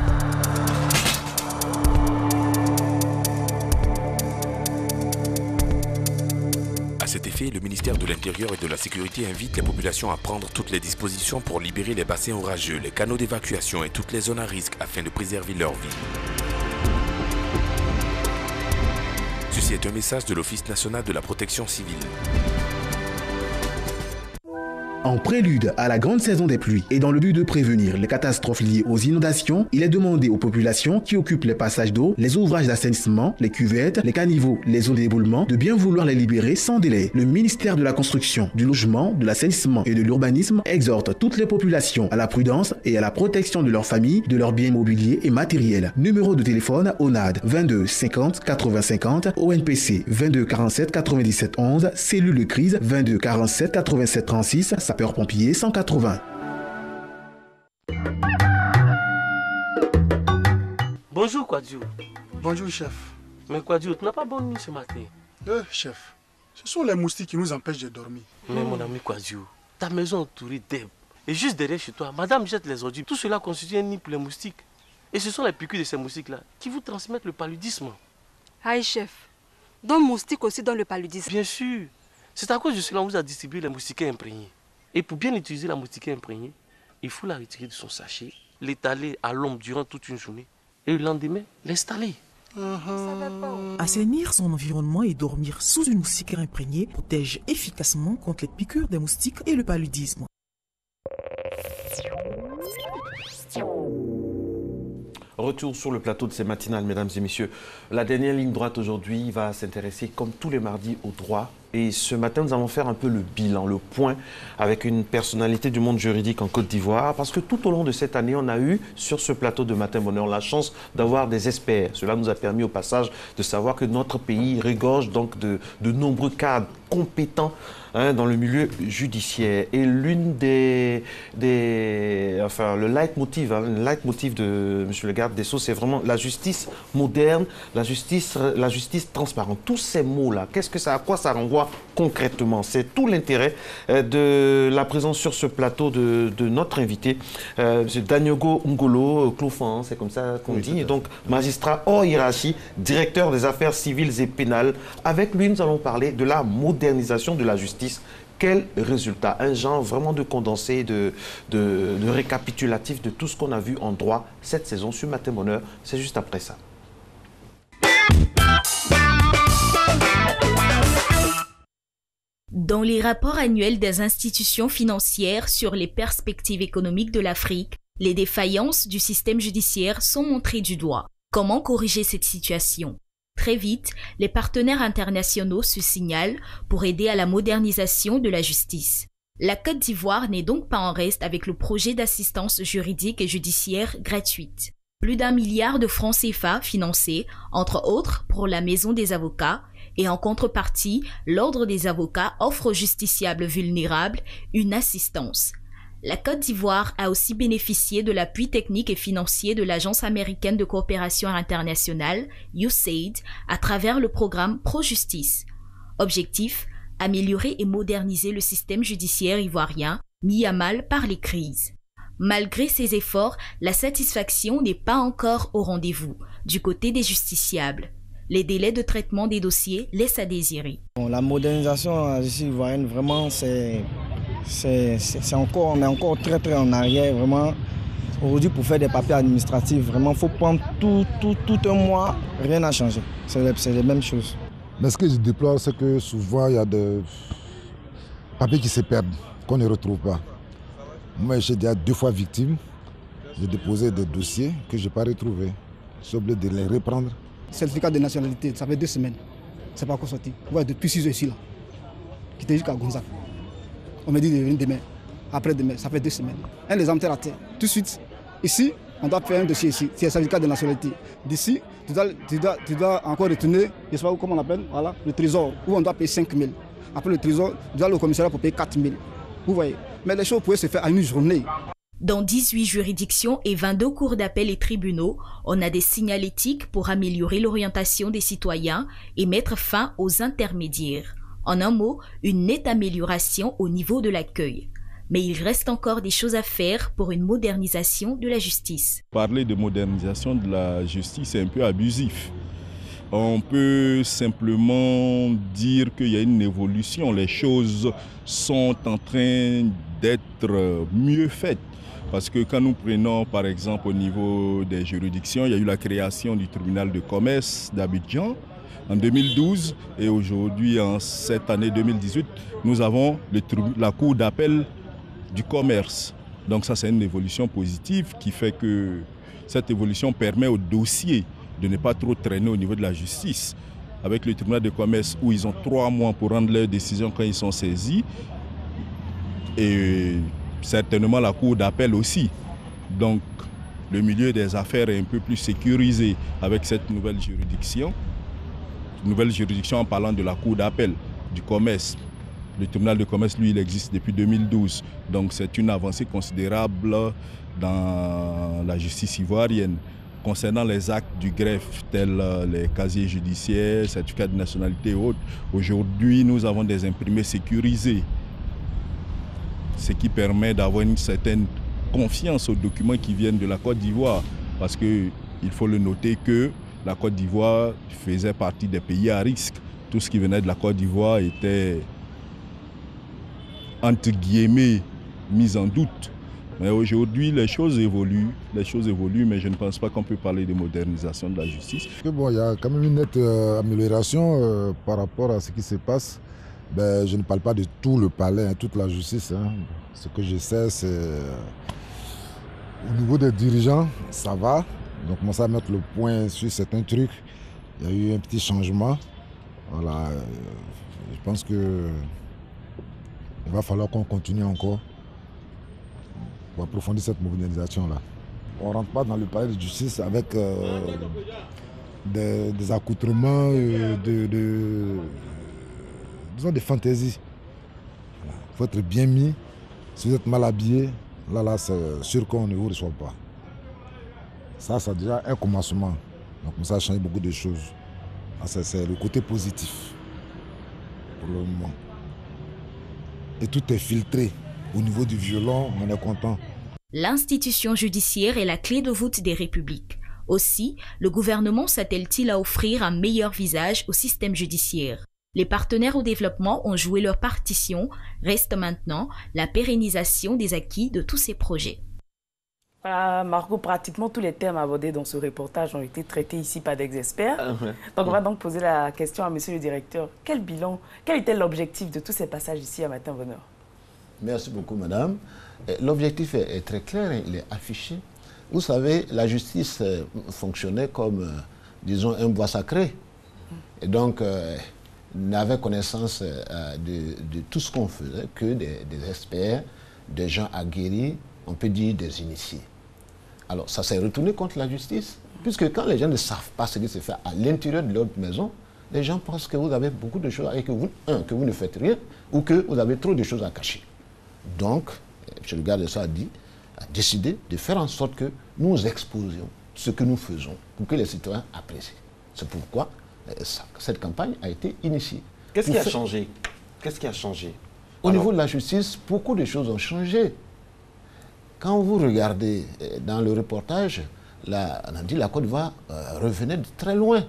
À cet effet, le ministère de l'Intérieur et de la Sécurité invite les populations à prendre toutes les dispositions pour libérer les bassins orageux, les canaux d'évacuation et toutes les zones à risque afin de préserver leur vie. Ceci est un message de l'Office national de la protection civile. En prélude à la grande saison des pluies et dans le but de prévenir les catastrophes liées aux inondations, il est demandé aux populations qui occupent les passages d'eau, les ouvrages d'assainissement, les cuvettes, les caniveaux, les zones d'éboulement de bien vouloir les libérer sans délai. Le ministère de la Construction, du Logement, de l'Assainissement et de l'Urbanisme exhorte toutes les populations à la prudence et à la protection de leurs familles, de leurs biens immobiliers et matériels. Numéro de téléphone ONAD 22 50 80 50, ONPC 22 47 97 11, cellule de crise 22 47 87 36, sapeurs-pompiers 180. Bonjour Kwadjo. Bonjour chef. Mais Kwadjo, tu n'as pas bonne nuit ce matin. Chef, ce sont les moustiques qui nous empêchent de dormir. Mais mon ami Kwadjo, ta maison est entourée d'herbes. Et juste derrière chez toi, madame jette les ordures. Tout cela constitue un nid pour les moustiques. Et ce sont les piqûres de ces moustiques-là qui vous transmettent le paludisme. Aïe chef, donc moustiques aussi dans le paludisme. Bien sûr. C'est à cause de cela qu'on vous a distribué les moustiquaires imprégnés. Et pour bien utiliser la moustiquaire imprégnée, il faut la retirer de son sachet, l'étaler à l'ombre durant toute une journée et le lendemain, l'installer. Assainir son environnement et dormir sous une moustiquaire imprégnée protège efficacement contre les piqûres des moustiques et le paludisme. Retour sur le plateau de ces matinales, mesdames et messieurs. La dernière ligne droite aujourd'hui va s'intéresser, comme tous les mardis, au droit. Et ce matin, nous allons faire un peu le bilan, le point avec une personnalité du monde juridique en Côte d'Ivoire. Parce que tout au long de cette année, on a eu sur ce plateau de Matin Bonheur la chance d'avoir des experts. Cela nous a permis au passage de savoir que notre pays regorge donc de nombreux cadres compétents dans le milieu judiciaire. Et l'une le leitmotiv de M. le garde des Sceaux, c'est vraiment la justice moderne, la justice transparente. Tous ces mots-là, à quoi ça renvoie concrètement? C'est tout l'intérêt de la présence sur ce plateau de notre invité, M. Daniogo Ngolo Clofan, c'est comme ça qu'on dit, et donc magistrat hors hiérarchie, directeur des affaires civiles et pénales. Avec lui, nous allons parler de la modernisation de la justice. Quel résultat? Un genre vraiment de condensé, de récapitulatif de tout ce qu'on a vu en droit cette saison sur Matin Bonheur. C'est juste après ça. Dans les rapports annuels des institutions financières sur les perspectives économiques de l'Afrique, les défaillances du système judiciaire sont montrées du doigt. Comment corriger cette situation? Très vite, les partenaires internationaux se signalent pour aider à la modernisation de la justice. La Côte d'Ivoire n'est donc pas en reste avec le projet d'assistance juridique et judiciaire gratuite. Plus d'1 milliard de francs CFA financés, entre autres, pour la Maison des avocats, et en contrepartie, l'Ordre des avocats offre aux justiciables vulnérables une assistance. La Côte d'Ivoire a aussi bénéficié de l'appui technique et financier de l'Agence américaine de coopération internationale, USAID, à travers le programme Pro-Justice. Objectif, améliorer et moderniser le système judiciaire ivoirien, mis à mal par les crises. Malgré ces efforts, la satisfaction n'est pas encore au rendez-vous du côté des justiciables. Les délais de traitement des dossiers laissent à désirer. La modernisation de la justice ivoirienne, vraiment, on est encore très en arrière. Vraiment, aujourd'hui, pour faire des papiers administratifs, vraiment, il faut prendre tout un mois, rien n'a changé. C'est les mêmes choses. Mais ce que je déplore, c'est que souvent, il y a papiers qui se perdent, qu'on ne retrouve pas. Moi, j'ai déjà 2 fois victime. J'ai déposé des dossiers que je n'ai pas retrouvés. Je suis obligé de les reprendre. Certificat de nationalité, ça fait 2 semaines. C'est pas encore sorti. Ouais, depuis 6 heures ici, là. Qui était jusqu'à Gonzague. On m'a dit de venir demain. Après-demain, ça fait 2 semaines. Un les enterre à terre. Tout de suite, ici, on doit faire un dossier ici. C'est le certificat de nationalité. D'ici, tu dois encore retourner, je ne sais pas comment on appelle, voilà, le trésor, où on doit payer 5 000. Après le trésor, tu dois aller au commissariat pour payer 4 000. Vous voyez. Mais les choses pouvaient se faire à une journée. Dans 18 juridictions et 22 cours d'appel et tribunaux, on a des signalétiques pour améliorer l'orientation des citoyens et mettre fin aux intermédiaires. En un mot, une nette amélioration au niveau de l'accueil. Mais il reste encore des choses à faire pour une modernisation de la justice. Parler de modernisation de la justice est un peu abusif. On peut simplement dire qu'il y a une évolution. Les choses sont en train d'être mieux faites. Parce que quand nous prenons par exemple au niveau des juridictions, il y a eu la création du tribunal de commerce d'Abidjan en 2012 et aujourd'hui en cette année 2018, nous avons la cour d'appel du commerce. Donc ça c'est une évolution positive qui fait que cette évolution permet aux dossiers de ne pas trop traîner au niveau de la justice. Avec le tribunal de commerce où ils ont 3 mois pour rendre leurs décisions quand ils sont saisis et certainement la cour d'appel aussi. Donc le milieu des affaires est un peu plus sécurisé avec cette nouvelle juridiction. Nouvelle juridiction en parlant de la cour d'appel du commerce. Le tribunal de commerce, lui, il existe depuis 2012. Donc c'est une avancée considérable dans la justice ivoirienne. Concernant les actes du greffe, tels les casiers judiciaires, certificats de nationalité et autres, aujourd'hui, nous avons des imprimés sécurisés. Ce qui permet d'avoir une certaine confiance aux documents qui viennent de la Côte d'Ivoire. Parce qu'il faut le noter que la Côte d'Ivoire faisait partie des pays à risque. Tout ce qui venait de la Côte d'Ivoire était, entre guillemets, mis en doute. Mais aujourd'hui, les choses évoluent, mais je ne pense pas qu'on peut parler de modernisation de la justice. Bon, il y a quand même une nette amélioration par rapport à ce qui se passe. Ben, je ne parle pas de tout le palais, toute la justice. Ce que je sais, c'est au niveau des dirigeants, ça va. Donc, on commence à mettre le point sur certains trucs. Il y a eu un petit changement. Voilà, je pense qu'il va falloir qu'on continue encore pour approfondir cette modernisation-là. On ne rentre pas dans le palais de justice avec des accoutrements, disons des fantaisies. Il faut être bien mis. Si vous êtes mal habillé, là c'est sûr qu'on ne vous reçoit pas. Ça, c'est déjà un commencement. Donc ça a changé beaucoup de choses. C'est le côté positif pour le moment. Et tout est filtré. Au niveau du violon, on est content. L'institution judiciaire est la clé de voûte des républiques. Aussi, le gouvernement s'attelle-t-il à offrir un meilleur visage au système judiciaire? Les partenaires au développement ont joué leur partition. Reste maintenant la pérennisation des acquis de tous ces projets. Margot, pratiquement tous les thèmes abordés dans ce reportage ont été traités ici par des experts. Donc on va donc poser la question à monsieur le directeur. Quel bilan, quel était l'objectif de tous ces passages ici à Matin Bonheur? Merci beaucoup, madame. L'objectif est très clair, il est affiché. Vous savez, la justice fonctionnait comme, disons, un bois sacré. Et donc, n'avait connaissance de tout ce qu'on faisait que des experts, des gens aguerris, on peut dire des initiés. Alors, ça s'est retourné contre la justice, puisque quand les gens ne savent pas ce qui se fait à l'intérieur de leur maison, les gens pensent que vous avez beaucoup de choses et que vous ne faites rien, ou que vous avez trop de choses à cacher. Donc, M. le garde de Sceaux a décidé de faire en sorte que nous exposions ce que nous faisons pour que les citoyens apprécient. C'est pourquoi cette campagne a été initiée. Qu'est-ce qui a changé? Qu'est-ce qui a changé? Au niveau de la justice, beaucoup de choses ont changé. Quand vous regardez dans le reportage, on a dit que la Côte d'Ivoire revenait de très loin.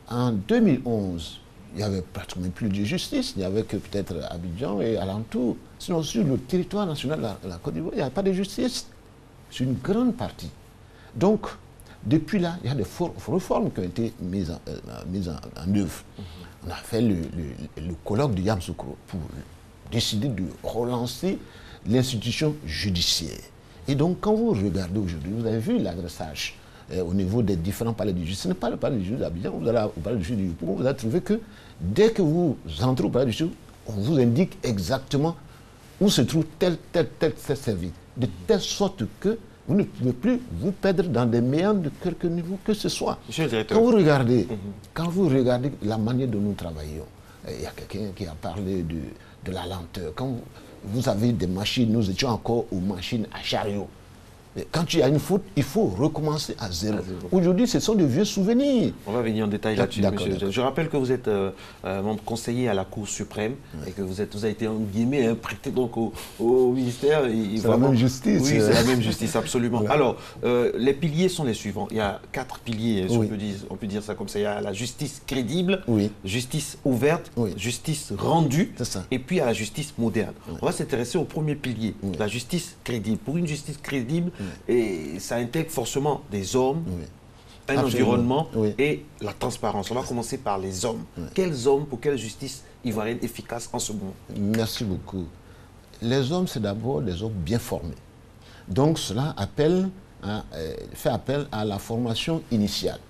En 2011, il n'y avait pratiquement plus de justice, il n'y avait que peut-être Abidjan et alentour. Sinon, sur le territoire national de la Côte d'Ivoire, il n'y a pas de justice. C'est une grande partie. Donc, depuis là, il y a des réformes qui ont été mises en œuvre. On a fait le colloque de Yamoussoukro pour décidé de relancer l'institution judiciaire. Et donc, quand vous regardez aujourd'hui, vous avez vu l'adressage au niveau des différents palais de justice. Ce n'est pas le palais de justice d'Abidjan, vous allez au palais de justice du Yopougon, vous allez trouver que dès que vous entrez au palais de justice, on vous indique exactement où se trouve tel service. De telle sorte que vous ne pouvez plus vous perdre dans des méandres de quelque niveau que ce soit. Quand vous regardez la manière dont nous travaillons, il y a quelqu'un qui a parlé de la lenteur. Quand vous avez des machines, nous étions encore aux machines à chariot. Quand il y a une faute, il faut recommencer à zéro. Aujourd'hui, ce sont de vieux souvenirs. On va venir en détail là-dessus, monsieur. Je rappelle que vous êtes membre conseiller à la Cour suprême et que vous avez été, en guillemets, prêté donc au ministère. C'est la même justice. Oui, c'est la même justice, absolument. Voilà. Alors, les piliers sont les suivants. Il y a 4 piliers, si on peut dire ça comme ça. Il y a la justice crédible, justice ouverte, justice rendue, et puis il y a la justice moderne. On va s'intéresser au premier pilier, la justice crédible. Pour une justice crédible, et ça intègre forcément des hommes, un environnement et la transparence. On va commencer par les hommes. Quels hommes pour quelle justice ivoirienne efficace en ce moment? Merci beaucoup. Les hommes, c'est d'abord des hommes bien formés. Donc cela fait appel à la formation initiale.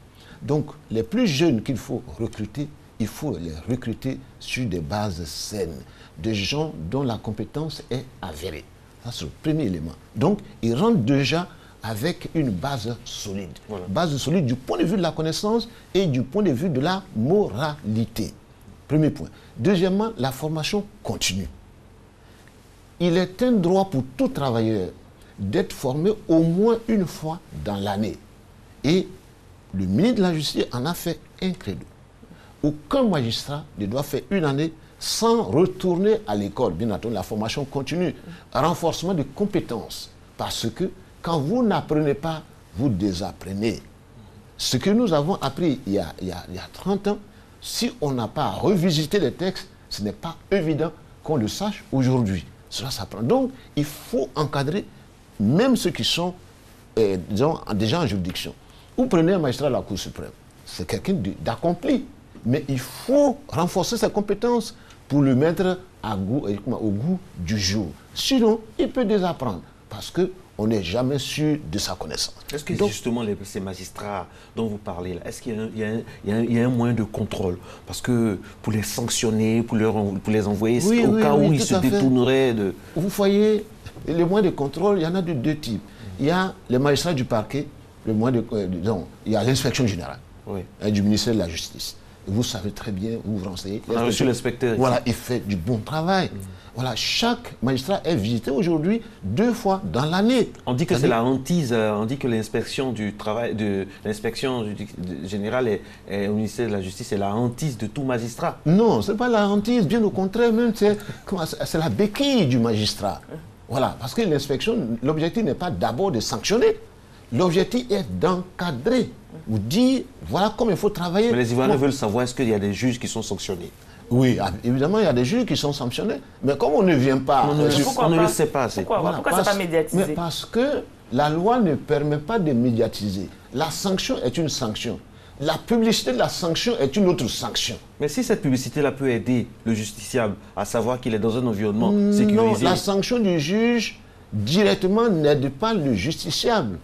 Donc les plus jeunes qu'il faut recruter, il faut les recruter sur des bases saines, des gens dont la compétence est avérée. Ça, c'est le premier élément. Donc, ils rentrent déjà avec une base solide. Voilà. Base solide du point de vue de la connaissance et du point de vue de la moralité. Premier point. Deuxièmement, la formation continue. Il est un droit pour tout travailleur d'être formé au moins une fois dans l'année. Et le ministre de la Justice en a fait un credo. Aucun magistrat ne doit faire une année sans retourner à l'école. Bien entendu, la formation continue. Renforcement de compétences. Parce que quand vous n'apprenez pas, vous désapprenez. Ce que nous avons appris il y a 30 ans, si on n'a pas revisité les textes, ce n'est pas évident qu'on le sache aujourd'hui. Cela s'apprend. Donc, il faut encadrer même ceux qui sont disons, déjà en juridiction. Vous prenez un magistrat de la Cour suprême. C'est quelqu'un d'accompli. Mais il faut renforcer ses compétences pour le mettre au goût du jour. Sinon, il peut désapprendre parce qu'on n'est jamais sûr de sa connaissance. Est-ce que justement ces magistrats dont vous parlez, est-ce qu'il y a un moyen de contrôle? Parce que pour les sanctionner, pour les envoyer au cas où ils se détourneraient de... Vous voyez, les moyens de contrôle, il y en a de deux types. Il y a les magistrats du parquet, il y a l'inspection générale du ministère de la Justice. Vous savez très bien, vous vous renseignez. On a reçu l'inspecteur. Voilà, il fait du bon travail. Voilà, chaque magistrat est visité aujourd'hui 2 fois dans l'année. On dit que c'est la hantise, on dit que l'inspection du travail, l'inspection générale au ministère de la Justice, c'est la hantise de tout magistrat. Non, ce n'est pas la hantise, bien au contraire, même c'est la béquille du magistrat. Voilà, parce que l'inspection, l'objectif n'est pas d'abord de sanctionner. L'objectif est d'encadrer, ou dire, voilà comment il faut travailler. Mais les Ivoiriens veulent savoir, est-ce qu'il y a des juges qui sont sanctionnés? Oui, évidemment, il y a des juges qui sont sanctionnés. Mais comme on ne vient pas... on ne le sait pas. Pourquoi ce n'est pas médiatisé? Mais parce que la loi ne permet pas de médiatiser. La sanction est une sanction. La publicité de la sanction est une autre sanction. Mais si cette publicité-là peut aider le justiciable à savoir qu'il est dans un environnement sécurisé... Non, la sanction du juge directement n'aide pas le justiciable.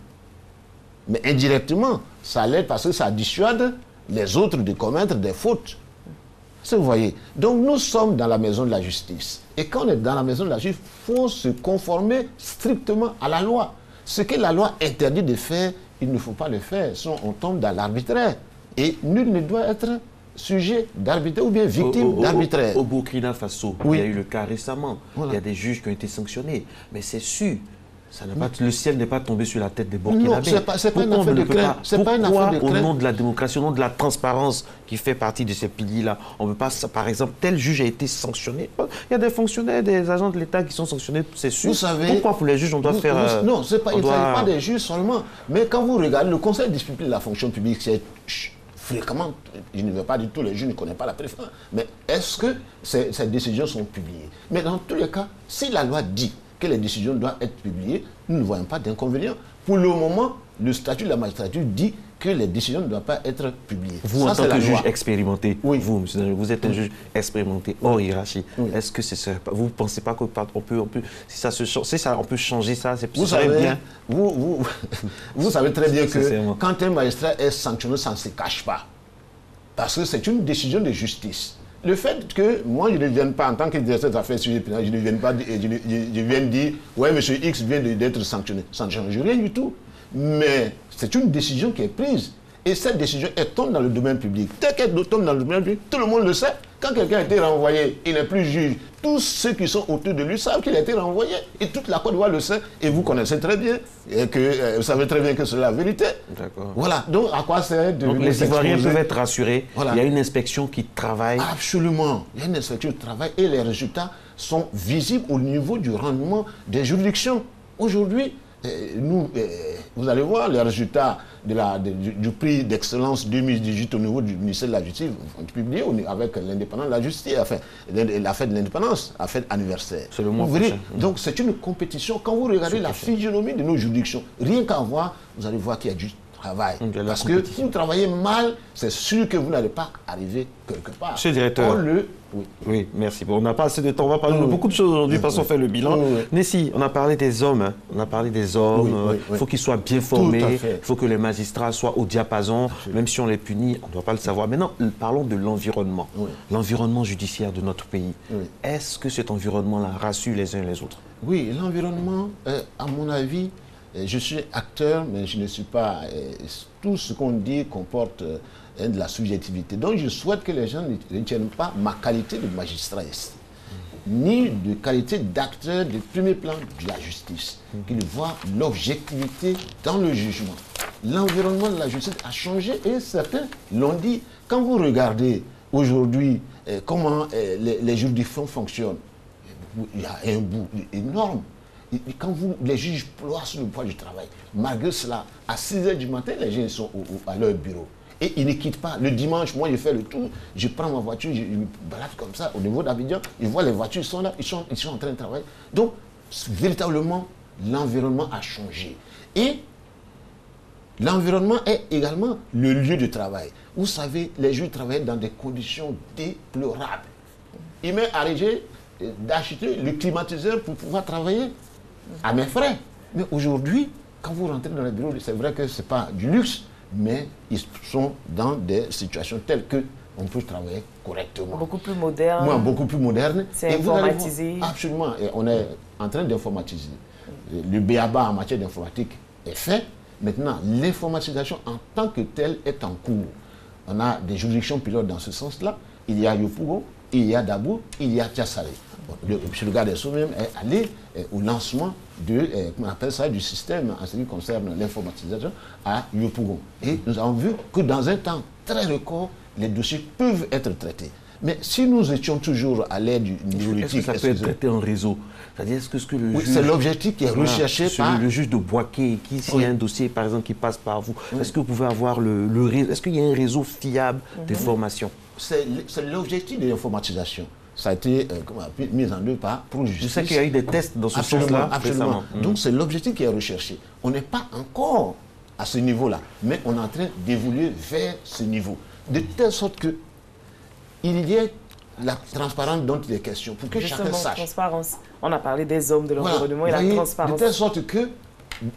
Mais indirectement, ça l'aide parce que ça dissuade les autres de commettre des fautes. Vous voyez. Donc nous sommes dans la maison de la justice. Et quand on est dans la maison de la justice, il faut se conformer strictement à la loi. Ce que la loi interdit de faire, il ne faut pas le faire. Sinon on tombe dans l'arbitraire. Et nul ne doit être sujet d'arbitraire ou bien victime d'arbitraire. Au Burkina Faso, il y a eu le cas récemment. Voilà. Il y a des juges qui ont été sanctionnés. Mais c'est sûr. Le ciel n'est pas tombé sur la tête des Burkinabés. Non, ce n'est pas une affaire de crainte. Pourquoi, au nom de la démocratie, au nom de la transparence qui fait partie de ces piliers-là, on ne peut pas, par exemple, tel juge a été sanctionné. Il y a des fonctionnaires, des agents de l'État qui sont sanctionnés, c'est sûr. Vous savez, pourquoi pour les juges, on doit faire... Non, il ne s'agit pas des juges seulement. Mais quand vous regardez le Conseil de discipline de la fonction publique, c'est fréquemment, je ne veux pas dire tous les juges ne connaissent pas la préférence, mais est-ce que ces décisions sont publiées? Mais dans tous les cas, si la loi dit que les décisions doivent être publiées, nous ne voyons pas d'inconvénient. Pour le moment, le statut de la magistrature dit que les décisions ne doivent pas être publiées. Vous, ça, en tant que juge expérimenté, oui. vous êtes un juge expérimenté hors hiérarchie. Oui. Est-ce que vous ne pensez pas qu'on peut, on peut changer ça? Vous savez bien, vous savez très bien que quand un magistrat est sanctionné, ça ne se cache pas. Parce que c'est une décision de justice. Le fait que moi, je ne vienne pas, en tant que directeur des affaires civiles et pénales, je ne vienne pas, je viens dire, ouais, monsieur X vient d'être sanctionné. Ça ne change rien du tout. Mais c'est une décision qui est prise. Et cette décision, elle tombe dans le domaine public. Dès qu'elle tombe dans le domaine public, tout le monde le sait. Quand quelqu'un a été renvoyé, il n'est plus juge. Tous ceux qui sont autour de lui savent qu'il a été renvoyé. Et toute la Côte d'Ivoire le sait. Et vous connaissez très bien. Et que vous savez très bien que c'est la vérité. D'accord. Voilà. Donc, à quoi sert de... Donc, les Ivoiriens peuvent être rassurés. Voilà. Il y a une inspection qui travaille. Absolument. Il y a une inspection qui travaille. Et les résultats sont visibles au niveau du rendement des juridictions. Aujourd'hui, vous allez voir les résultats du prix d'excellence 2018 au niveau du ministère de la Justice vont être publiés avec l'indépendance de la justice, enfin, la fête de l'indépendance, la fête anniversaire. C'est le mois prochain. Donc c'est une compétition. Quand vous regardez la physionomie de nos juridictions, rien qu'à voir, vous allez voir qu'il y a du travail. Parce que si vous travaillez mal, c'est sûr que vous n'allez pas arriver quelque part. Monsieur le directeur. Oui, merci. Bon, on n'a pas assez de temps. On va parler de beaucoup de choses aujourd'hui parce qu'on fait le bilan. Nessi, on a parlé des hommes. Hein. On a parlé des hommes. Il faut qu'ils soient bien formés. Il faut que les magistrats soient au diapason. Même si on les punit, on ne doit pas le savoir. Maintenant, parlons de l'environnement. L'environnement judiciaire de notre pays. Est-ce que cet environnement-là rassure les uns et les autres? Oui, l'environnement, à mon avis, je suis acteur, mais je ne suis pas... tout ce qu'on dit comporte de la subjectivité. Donc je souhaite que les gens ne retiennent pas ma qualité de magistrat ici, ni de qualité d'acteur de premier plan de la justice, qu'ils voient l'objectivité dans le jugement. L'environnement de la justice a changé et certains l'ont dit. Quand vous regardez aujourd'hui comment les juridictions fonctionnent, il y a un bout énorme. Quand les juges ploient sur le poids du travail, malgré cela, à 6 h du matin, les gens sont à leur bureau. Et ils ne quittent pas. Le dimanche, moi, je fais le tour, je prends ma voiture, je me balade comme ça au niveau d'Abidjan, je vois les voitures, ils sont là, ils sont en train de travailler. Donc, véritablement, l'environnement a changé. Et l'environnement est également le lieu de travail. Vous savez, les juges travaillent dans des conditions déplorables. Il m'est arrivé d'acheter le climatiseur pour pouvoir travailler à mes frais. Mais aujourd'hui, quand vous rentrez dans les bureaux, c'est vrai que ce n'est pas du luxe, mais ils sont dans des situations telles qu'on peut travailler correctement. Beaucoup plus moderne. Oui, beaucoup plus moderne. C'est informatisé. Absolument. Et on est en train d'informatiser. Le BABA en matière d'informatique est fait. Maintenant, l'informatisation en tant que telle est en cours. On a des juridictions pilotes dans ce sens-là. Il y a Yopougon, il y a Dabo, il y a Tiasalé. Monsieur le garde des Sceaux même est allé au lancement on appelle ça, du système en ce qui concerne l'informatisation à Yopougon. Et nous avons vu que dans un temps très record, les dossiers peuvent être traités. Mais si nous étions toujours à l'aide du néolithique... Est-ce que ça peut être traité en réseau? C'est-à-dire, est-ce que le juge... c'est l'objectif qui est recherché par... Le juge de Boaké, s'il y a un dossier, par exemple, qui passe par vous, est-ce que vous pouvez avoir le réseau? Est-ce qu'il y a un réseau fiable d'information? C'est l'objectif de l'informatisation. Ça a été mis en œuvre par ProJustice. Je sais qu'il y a eu des tests dans ce sens-là. Absolument. Donc c'est l'objectif qui est recherché. On n'est pas encore à ce niveau-là, mais on est en train d'évoluer vers ce niveau. De telle sorte que il y ait la transparence dont il est question, pour que chacun sache. Transparence. On a parlé des hommes, de l'environnement et la transparence. De telle sorte que,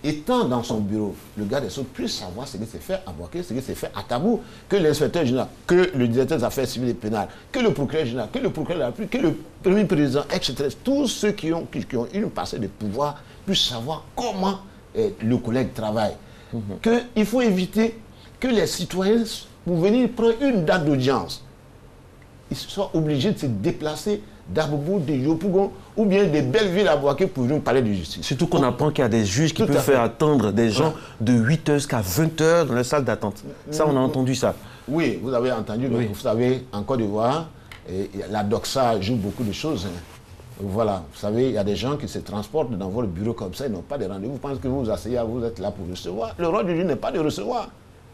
étant dans son bureau, le garde des Sceaux puisse savoir ce qui s'est fait à Boaké, ce qui s'est fait à Tabou, que l'inspecteur général, que le directeur des affaires civiles et pénales, que le procureur général, que le procureur de la République, que le premier président, etc. Tous ceux qui ont une parcelle de pouvoir puissent savoir comment le collègue travaille. Qu'il faut éviter que les citoyens, pour venir prendre une date d'audience, ils soient obligés de se déplacer d'Aboubou, de Yopougon ou bien des belles villes à Boaké pour venir parler de justice. Surtout qu'on apprend qu'il y a des juges qui peuvent faire attendre des gens de 8 h jusqu'à 20 h dans la salle d'attente. Ça, on a entendu ça. Oui, vous avez entendu. Oui. Vous savez, en Côte d'Ivoire, la doxa joue beaucoup de choses. Voilà, vous savez, il y a des gens qui se transportent dans votre bureau comme ça, ils n'ont pas de rendez-vous. Vous pensez que vous vous asseyez, vous êtes là pour recevoir. Le rôle du juge n'est pas de recevoir.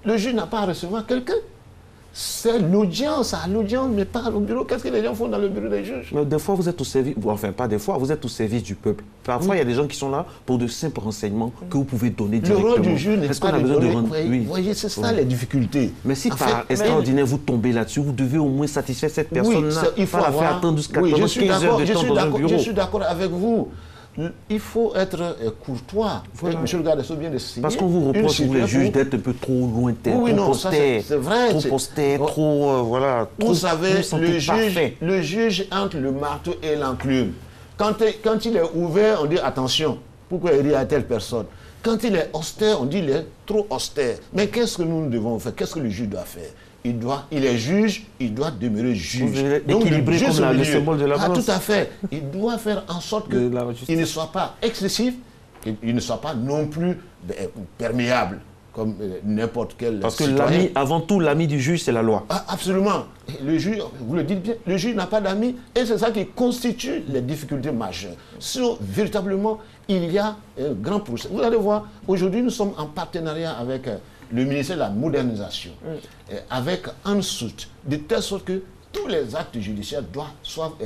Le juge n'a pas à recevoir quelqu'un. c'est l'audience, à l'audience, mais pas au bureau. Qu'est-ce que les gens font dans le bureau des juges? Mais des fois, vous êtes au service, enfin pas des fois, vous êtes au service du peuple. Parfois, il y a des gens qui sont là pour de simples renseignements que vous pouvez donner directement. Le rôle du juge n'est pas de donner. Oui. Vous voyez, c'est ça les difficultés. Mais si par extraordinaire vous tombez là-dessus, vous devez au moins satisfaire cette personne-là. Il faut la faire attendre jusqu'à 15 heures de temps dans un bureau. Je suis d'accord avec vous. Il faut être courtois. Voilà. Monsieur le garde des Sceaux vient de signer. Parce qu'on vous reproche, vous les juges, d'être un peu trop lointains, trop austères, c'est vrai. Trop austères, trop, voilà. Vous savez, le juge entre le marteau et l'enclume. Quand il est ouvert, on dit attention, pourquoi il rit à telle personne? Quand il est austère, on dit il est trop austère. Mais qu'est-ce que nous devons faire? Qu'est-ce que le juge doit faire? Il est juge, il doit demeurer juge. Donc, équilibré comme le symbole de la balance. Tout à fait. Il doit faire en sorte qu'il ne soit pas excessif, qu'il ne soit pas non plus perméable, comme n'importe quel Parce que citoyen. avant tout, l'ami du juge, c'est la loi. Ah, absolument. Le juge, vous le dites bien, le juge n'a pas d'amis et c'est ça qui constitue les difficultés majeures. Si véritablement, il y a un grand procès. Vous allez voir, aujourd'hui, nous sommes en partenariat avec le ministère de la Modernisation, avec ANSUT, de telle sorte que tous les actes judiciaires soient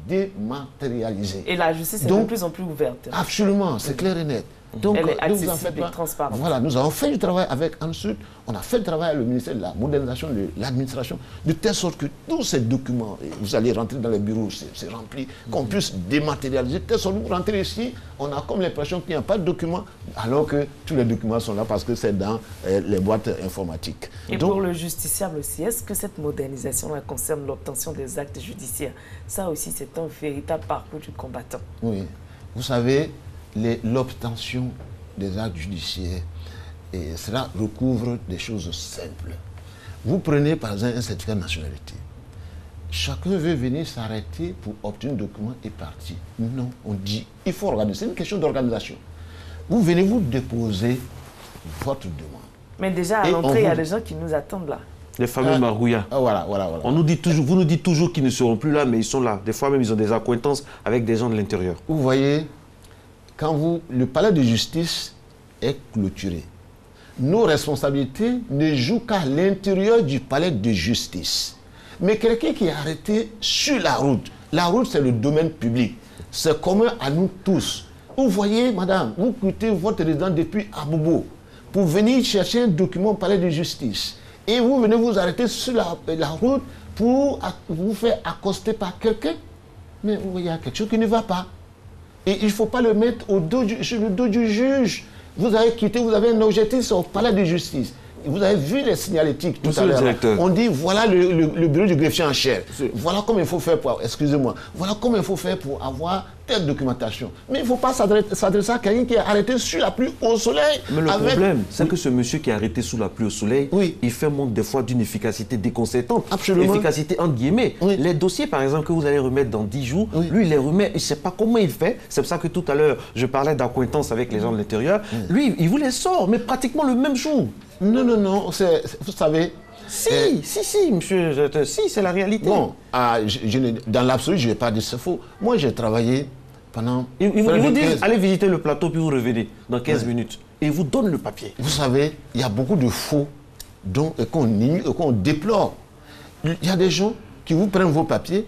dématérialisés. Et la justice est de plus en plus ouverte. Absolument, c'est clair et net. Donc, elle est accessible vous en faites et pas. transparente. Voilà, nous avons fait du travail avec ANSUT, on a fait le travail avec le ministère de la Modernisation, de l'administration, de telle sorte que tous ces documents, vous allez rentrer dans les bureaux, c'est rempli, qu'on puisse dématérialiser, de telle sorte que vous rentrez ici, on a comme l'impression qu'il n'y a pas de documents, alors que tous les documents sont là parce que c'est dans les boîtes informatiques. Et donc, pour le justiciable aussi, est-ce que cette modernisation concerne l'obtention des actes judiciaires? Ça aussi, c'est un véritable parcours du combattant. Oui, vous savez, l'obtention des actes judiciaires, et cela recouvre des choses simples. Vous prenez par exemple un certificat de nationalité. Chacun veut venir s'arrêter pour obtenir un document et partir. Non, on dit, il faut organiser. C'est une question d'organisation. Vous venez vous déposer votre demande. Mais déjà, à l'entrée, il y a des gens qui nous attendent là. Les fameux margouillas. Voilà. On nous dit toujours, vous nous dites toujours qu'ils ne seront plus là, mais ils sont là. Des fois même, ils ont des accointances avec des gens de l'intérieur. Vous voyez, le palais de justice est clôturé, nos responsabilités ne jouent qu'à l'intérieur du palais de justice. Mais quelqu'un qui est arrêté sur la route c'est le domaine public, c'est commun à nous tous. Vous voyez, madame, vous quittez votre résidence depuis Abobo pour venir chercher un document au palais de justice. Et vous venez vous arrêter sur la route pour vous faire accoster par quelqu'un. Mais vous voyez, il y a quelque chose qui ne va pas. Et il ne faut pas le mettre sur le dos du juge. Vous avez quitté, vous avez un objectif au palais de justice. Vous avez vu les signalétiques tout à l'heure. On dit, voilà le bureau du greffier en chair. Voilà comment il faut faire pour, excusez-moi, voilà comment il faut faire pour avoir telle documentation. Mais il ne faut pas s'adresser à quelqu'un qui est arrêté sous la pluie au soleil. Mais le problème, c'est que ce monsieur qui est arrêté sous la pluie au soleil, il fait montre des fois d'une efficacité déconcertante. Absolument. Efficacité entre guillemets. Les dossiers, par exemple, que vous allez remettre dans 10 jours, lui, il les remet, il ne sait pas comment il fait. C'est pour ça que tout à l'heure, je parlais d'accointance avec les gens de l'intérieur. Lui, il vous les sort, mais pratiquement le même jour. Non, vous savez... Si, monsieur, si, c'est la réalité. Bon, dans l'absolu, je ne vais pas dire c'est faux. Moi, j'ai travaillé pendant... Il vous dit, allez visiter le plateau, puis vous revenez dans 15 minutes. Et il vous donne le papier. Vous savez, il y a beaucoup de faux qu'on déplore. Il y a des gens qui vous prennent vos papiers.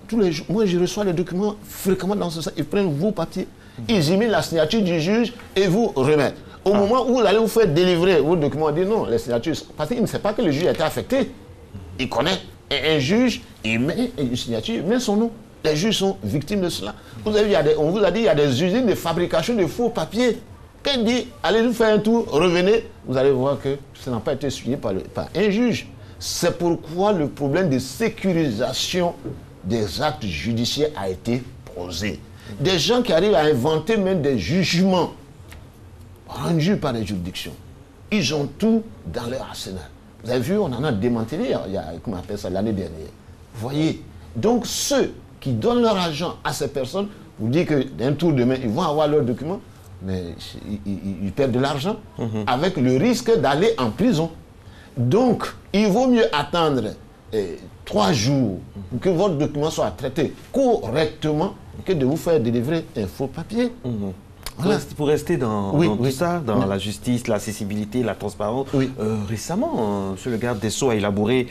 Tous les jours, moi, je reçois les documents fréquemment dans ce sens. Ils prennent vos papiers, ils y mettent la signature du juge et vous remettent. Au moment où vous allez vous faire délivrer vos documents, on dit non, les signatures, parce qu'il ne sait pas que le juge a été affecté. Il connaît. Et un juge, il met une signature, il met son nom. Les juges sont victimes de cela. Vous avez, on vous a dit, il y a des usines de fabrication de faux papiers. Quand il dit, allez nous faire un tour, revenez, vous allez voir que ça n'a pas été suivi par un juge. C'est pourquoi le problème de sécurisation des actes judiciaires a été posé. Des gens qui arrivent à inventer même des jugements rendus par les juridictions. Ils ont tout dans leur arsenal. Vous avez vu, on en a démantelé comment on appelle ça, l'année dernière. Vous voyez, donc ceux qui donnent leur argent à ces personnes, vous dites que d'un tour de main, ils vont avoir leurs documents, mais ils perdent de l'argent avec le risque d'aller en prison. Donc, il vaut mieux attendre 3 jours pour que votre document soit traité correctement que de vous faire délivrer un faux papier. Pour rester dans tout ça, dans la justice, l'accessibilité, la transparence, récemment, M. le garde des Sceaux a élaboré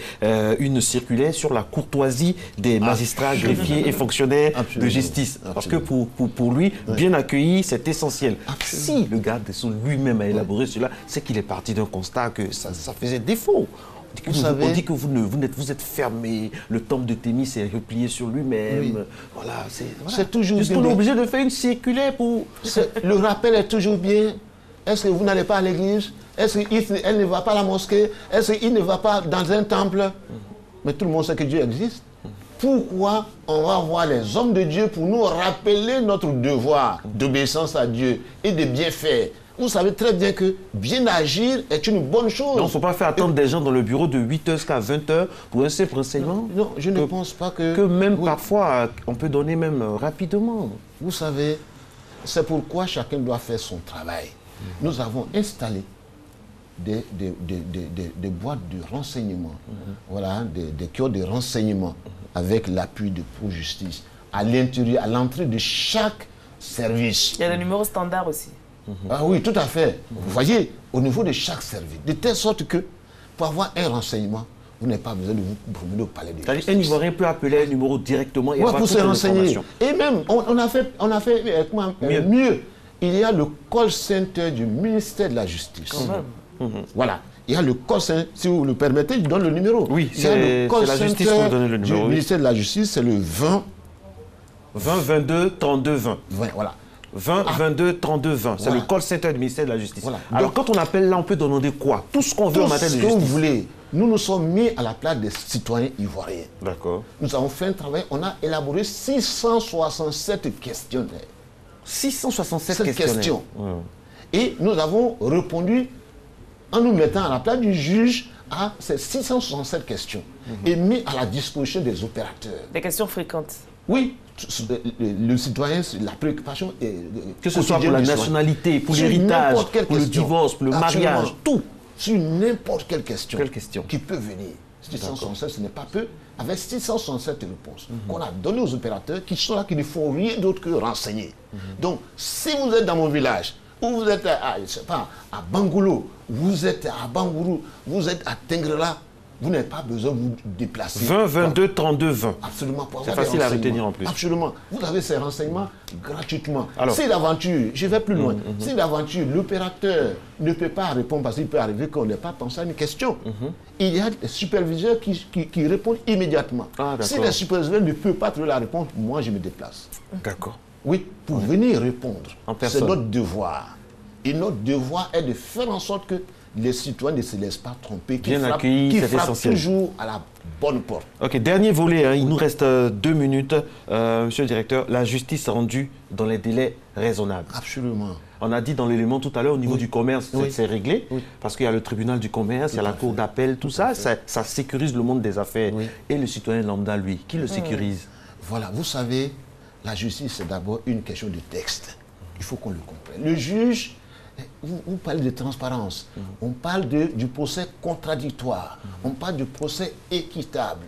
une circulaire sur la courtoisie des magistrats, greffiers et fonctionnaires de justice. Parce que pour lui, bien accueilli, c'est essentiel. Si le garde des Sceaux lui-même a élaboré cela, c'est qu'il est parti d'un constat que ça faisait défaut. On dit que vous êtes fermé, le temple de Thémis est replié sur lui-même. Voilà, c'est toujours bien. On est obligé de faire une circulaire pour... Le rappel est toujours bien. Est-ce que vous n'allez pas à l'église? Est-ce qu'elle ne va pas à la mosquée? Est-ce qu'il ne va pas dans un temple? Mais tout le monde sait que Dieu existe. Pourquoi on va voir les hommes de Dieu pour nous rappeler notre devoir d'obéissance à Dieu et de bien faire? Vous savez très bien que bien agir est une bonne chose. Donc, il ne faut pas faire attendre des gens dans le bureau de 8h jusqu'à 20h pour un simple renseignement. Non, je ne pense pas que... Que même parfois, on peut donner même rapidement. Vous savez, c'est pourquoi chacun doit faire son travail. Nous avons installé des boîtes de renseignement, voilà, des kiosques de renseignement avec l'appui de ProJustice à l'intérieur, à l'entrée de chaque service. Il y a le numéro standard aussi. Ah oui, tout à fait. Vous voyez, au niveau de chaque service, de telle sorte que pour avoir un renseignement, vous n'avez pas besoin de vous promener au palais de justice. Un Ivoirien peut appeler un numéro directement et avoir pour toutes se les renseigner. informations. Et même, on a fait mieux. Il y a le call center du ministère de la Justice. Voilà. Il y a le call center, si vous le permettez, je donne le numéro. Oui, c'est la justice qui vous donne le numéro. Du ministère de la Justice, c'est le 20 22 32 20. Voilà. 20 22 32 20. C'est le call center du ministère de la Justice. Voilà. Alors, quand on appelle là, on peut demander quoi? Tout ce qu'on veut en matière de justice. Tout ce que vous voulez. Nous nous sommes mis à la place des citoyens ivoiriens. D'accord. Nous avons fait un travail, on a élaboré 667 questionnaires. 667 questions. Et nous avons répondu en nous mettant à la place du juge à ces 667 questions et mis à la disposition des opérateurs. Des questions fréquentes. Oui, le citoyen, la préoccupation est... Que ce soit pour la nationalité, pour l'héritage, pour le divorce, pour le mariage, tout. Sur n'importe quelle question. Quelle question qui peut venir. 667, ce n'est pas peu. Avec 667 réponses qu'on a données aux opérateurs qui sont là, qui ne font rien d'autre que renseigner. Donc, si vous êtes dans mon village, ou vous êtes je sais pas, à Bangoulou, vous êtes à Bangourou, vous êtes à Tengrela, vous n'avez pas besoin de vous déplacer. 20 22 32 20. Absolument. C'est facile à retenir en plus. Absolument. Vous avez ces renseignements gratuitement. Si d'aventure, je vais plus loin, si d'aventure l'opérateur ne peut pas répondre parce qu'il peut arriver qu'on n'ait pas pensé à une question, il y a des superviseurs qui répondent immédiatement. Si le superviseur ne peut pas trouver la réponse, moi je me déplace. D'accord. Oui, pour venir répondre. C'est notre devoir. Et notre devoir est de faire en sorte que les citoyens ne se laissent pas tromper, qui frappent toujours à la bonne porte. Ok, dernier volet, hein, il nous reste 2 minutes. Monsieur le directeur, la justice rendue dans les délais raisonnables. Absolument. On a dit dans l'élément tout à l'heure, au niveau du commerce, c'est réglé, parce qu'il y a le tribunal du commerce, il y a la cour d'appel, tout ça, ça sécurise le monde des affaires. Et le citoyen lambda, lui, qui le sécurise? Voilà, vous savez, la justice, c'est d'abord une question de texte. Il faut qu'on le comprenne. Le juge... Vous parlez de transparence, on parle du procès contradictoire, on parle du procès équitable.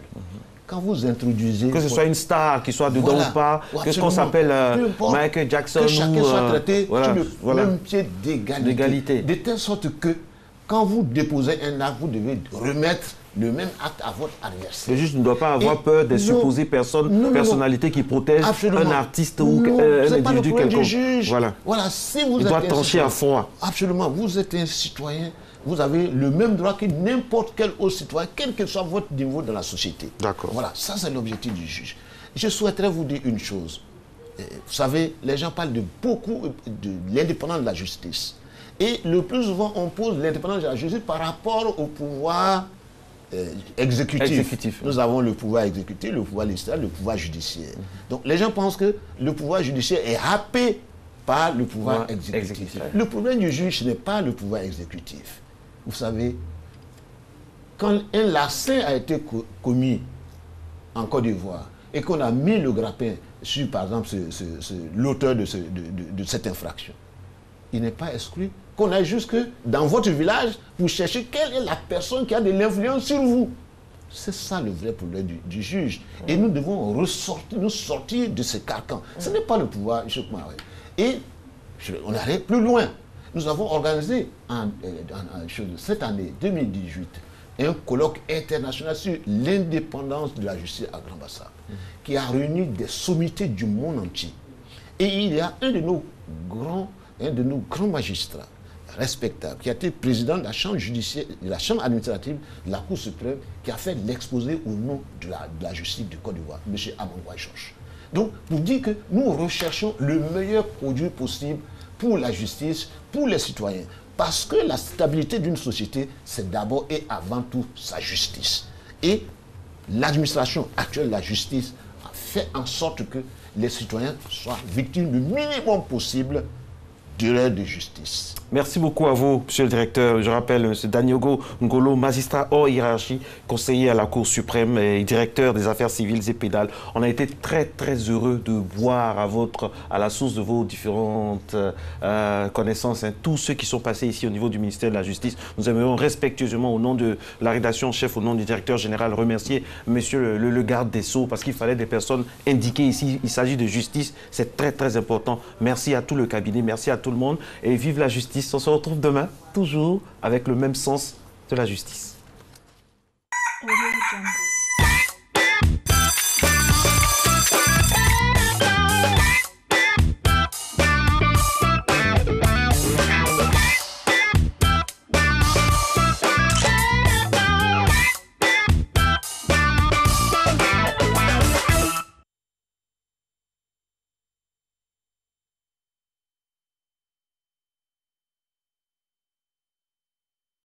Quand vous introduisez... Que ce soit une star qui soit dedans ou pas, que ce qu'on s'appelle Michael Jackson, que chacun soit traité sur le même pied d'égalité. De telle sorte que quand vous déposez un acte, vous devez remettre le même acte à votre adversaire. Le juge ne doit pas avoir peur des supposées personnalités qui protègent un artiste ou un individu quelconque. Voilà, si vous il doit trancher à froid. Absolument, vous êtes un citoyen, vous avez le même droit que n'importe quel autre citoyen, quel que soit votre niveau dans la société. D'accord. Voilà, ça c'est l'objectif du juge. Je souhaiterais vous dire une chose. Vous savez, les gens parlent beaucoup de l'indépendance de la justice. Et le plus souvent, on pose l'indépendance de la justice par rapport au pouvoir exécutif. Nous avons le pouvoir exécutif, le pouvoir législatif, le pouvoir judiciaire. Donc les gens pensent que le pouvoir judiciaire est happé par le pouvoir exécutif. Le problème du juge, ce n'est pas le pouvoir exécutif. Vous savez, quand un larcin a été commis en Côte d'Ivoire et qu'on a mis le grappin sur, par exemple, l'auteur de cette infraction, il n'est pas exclu qu'on aille jusque dans votre village pour chercher quelle est la personne qui a de l'influence sur vous. C'est ça le vrai problème du juge. Et nous devons nous sortir de ce carcan. Ce n'est pas le pouvoir. Et On allait plus loin. Nous avons organisé cette année 2018 un colloque international sur l'indépendance de la justice à Grand-Bassam, qui a réuni des sommités du monde entier. Et il y a un de nos grands magistrats respectables, qui a été président de la chambre judiciaire, de la chambre administrative de la Cour suprême, qui a fait l'exposé au nom de la justice du Côte d'Ivoire, M. Amangoua Georges. Donc, pour dire que nous recherchons le meilleur produit possible pour la justice, pour les citoyens. Parce que la stabilité d'une société, c'est d'abord et avant tout sa justice. Et l'administration actuelle de la justice a fait en sorte que les citoyens soient victimes du minimum possible d'erreurs de justice. Merci beaucoup à vous, monsieur le directeur. Je rappelle, M. Daniogo Ngolo, magistrat hors hiérarchie, conseiller à la Cour suprême et directeur des affaires civiles et pénales. On a été très, très heureux de voir à la source de vos différentes connaissances, tous ceux qui sont passés ici au niveau du ministère de la Justice. Nous aimerions respectueusement, au nom de la rédaction chef, au nom du directeur général, remercier monsieur le garde des Sceaux, parce qu'il fallait des personnes indiquées ici. Il s'agit de justice, c'est très, très important. Merci à tout le cabinet, merci à tout le monde et vive la justice. On se retrouve demain, toujours avec le même sens de la justice.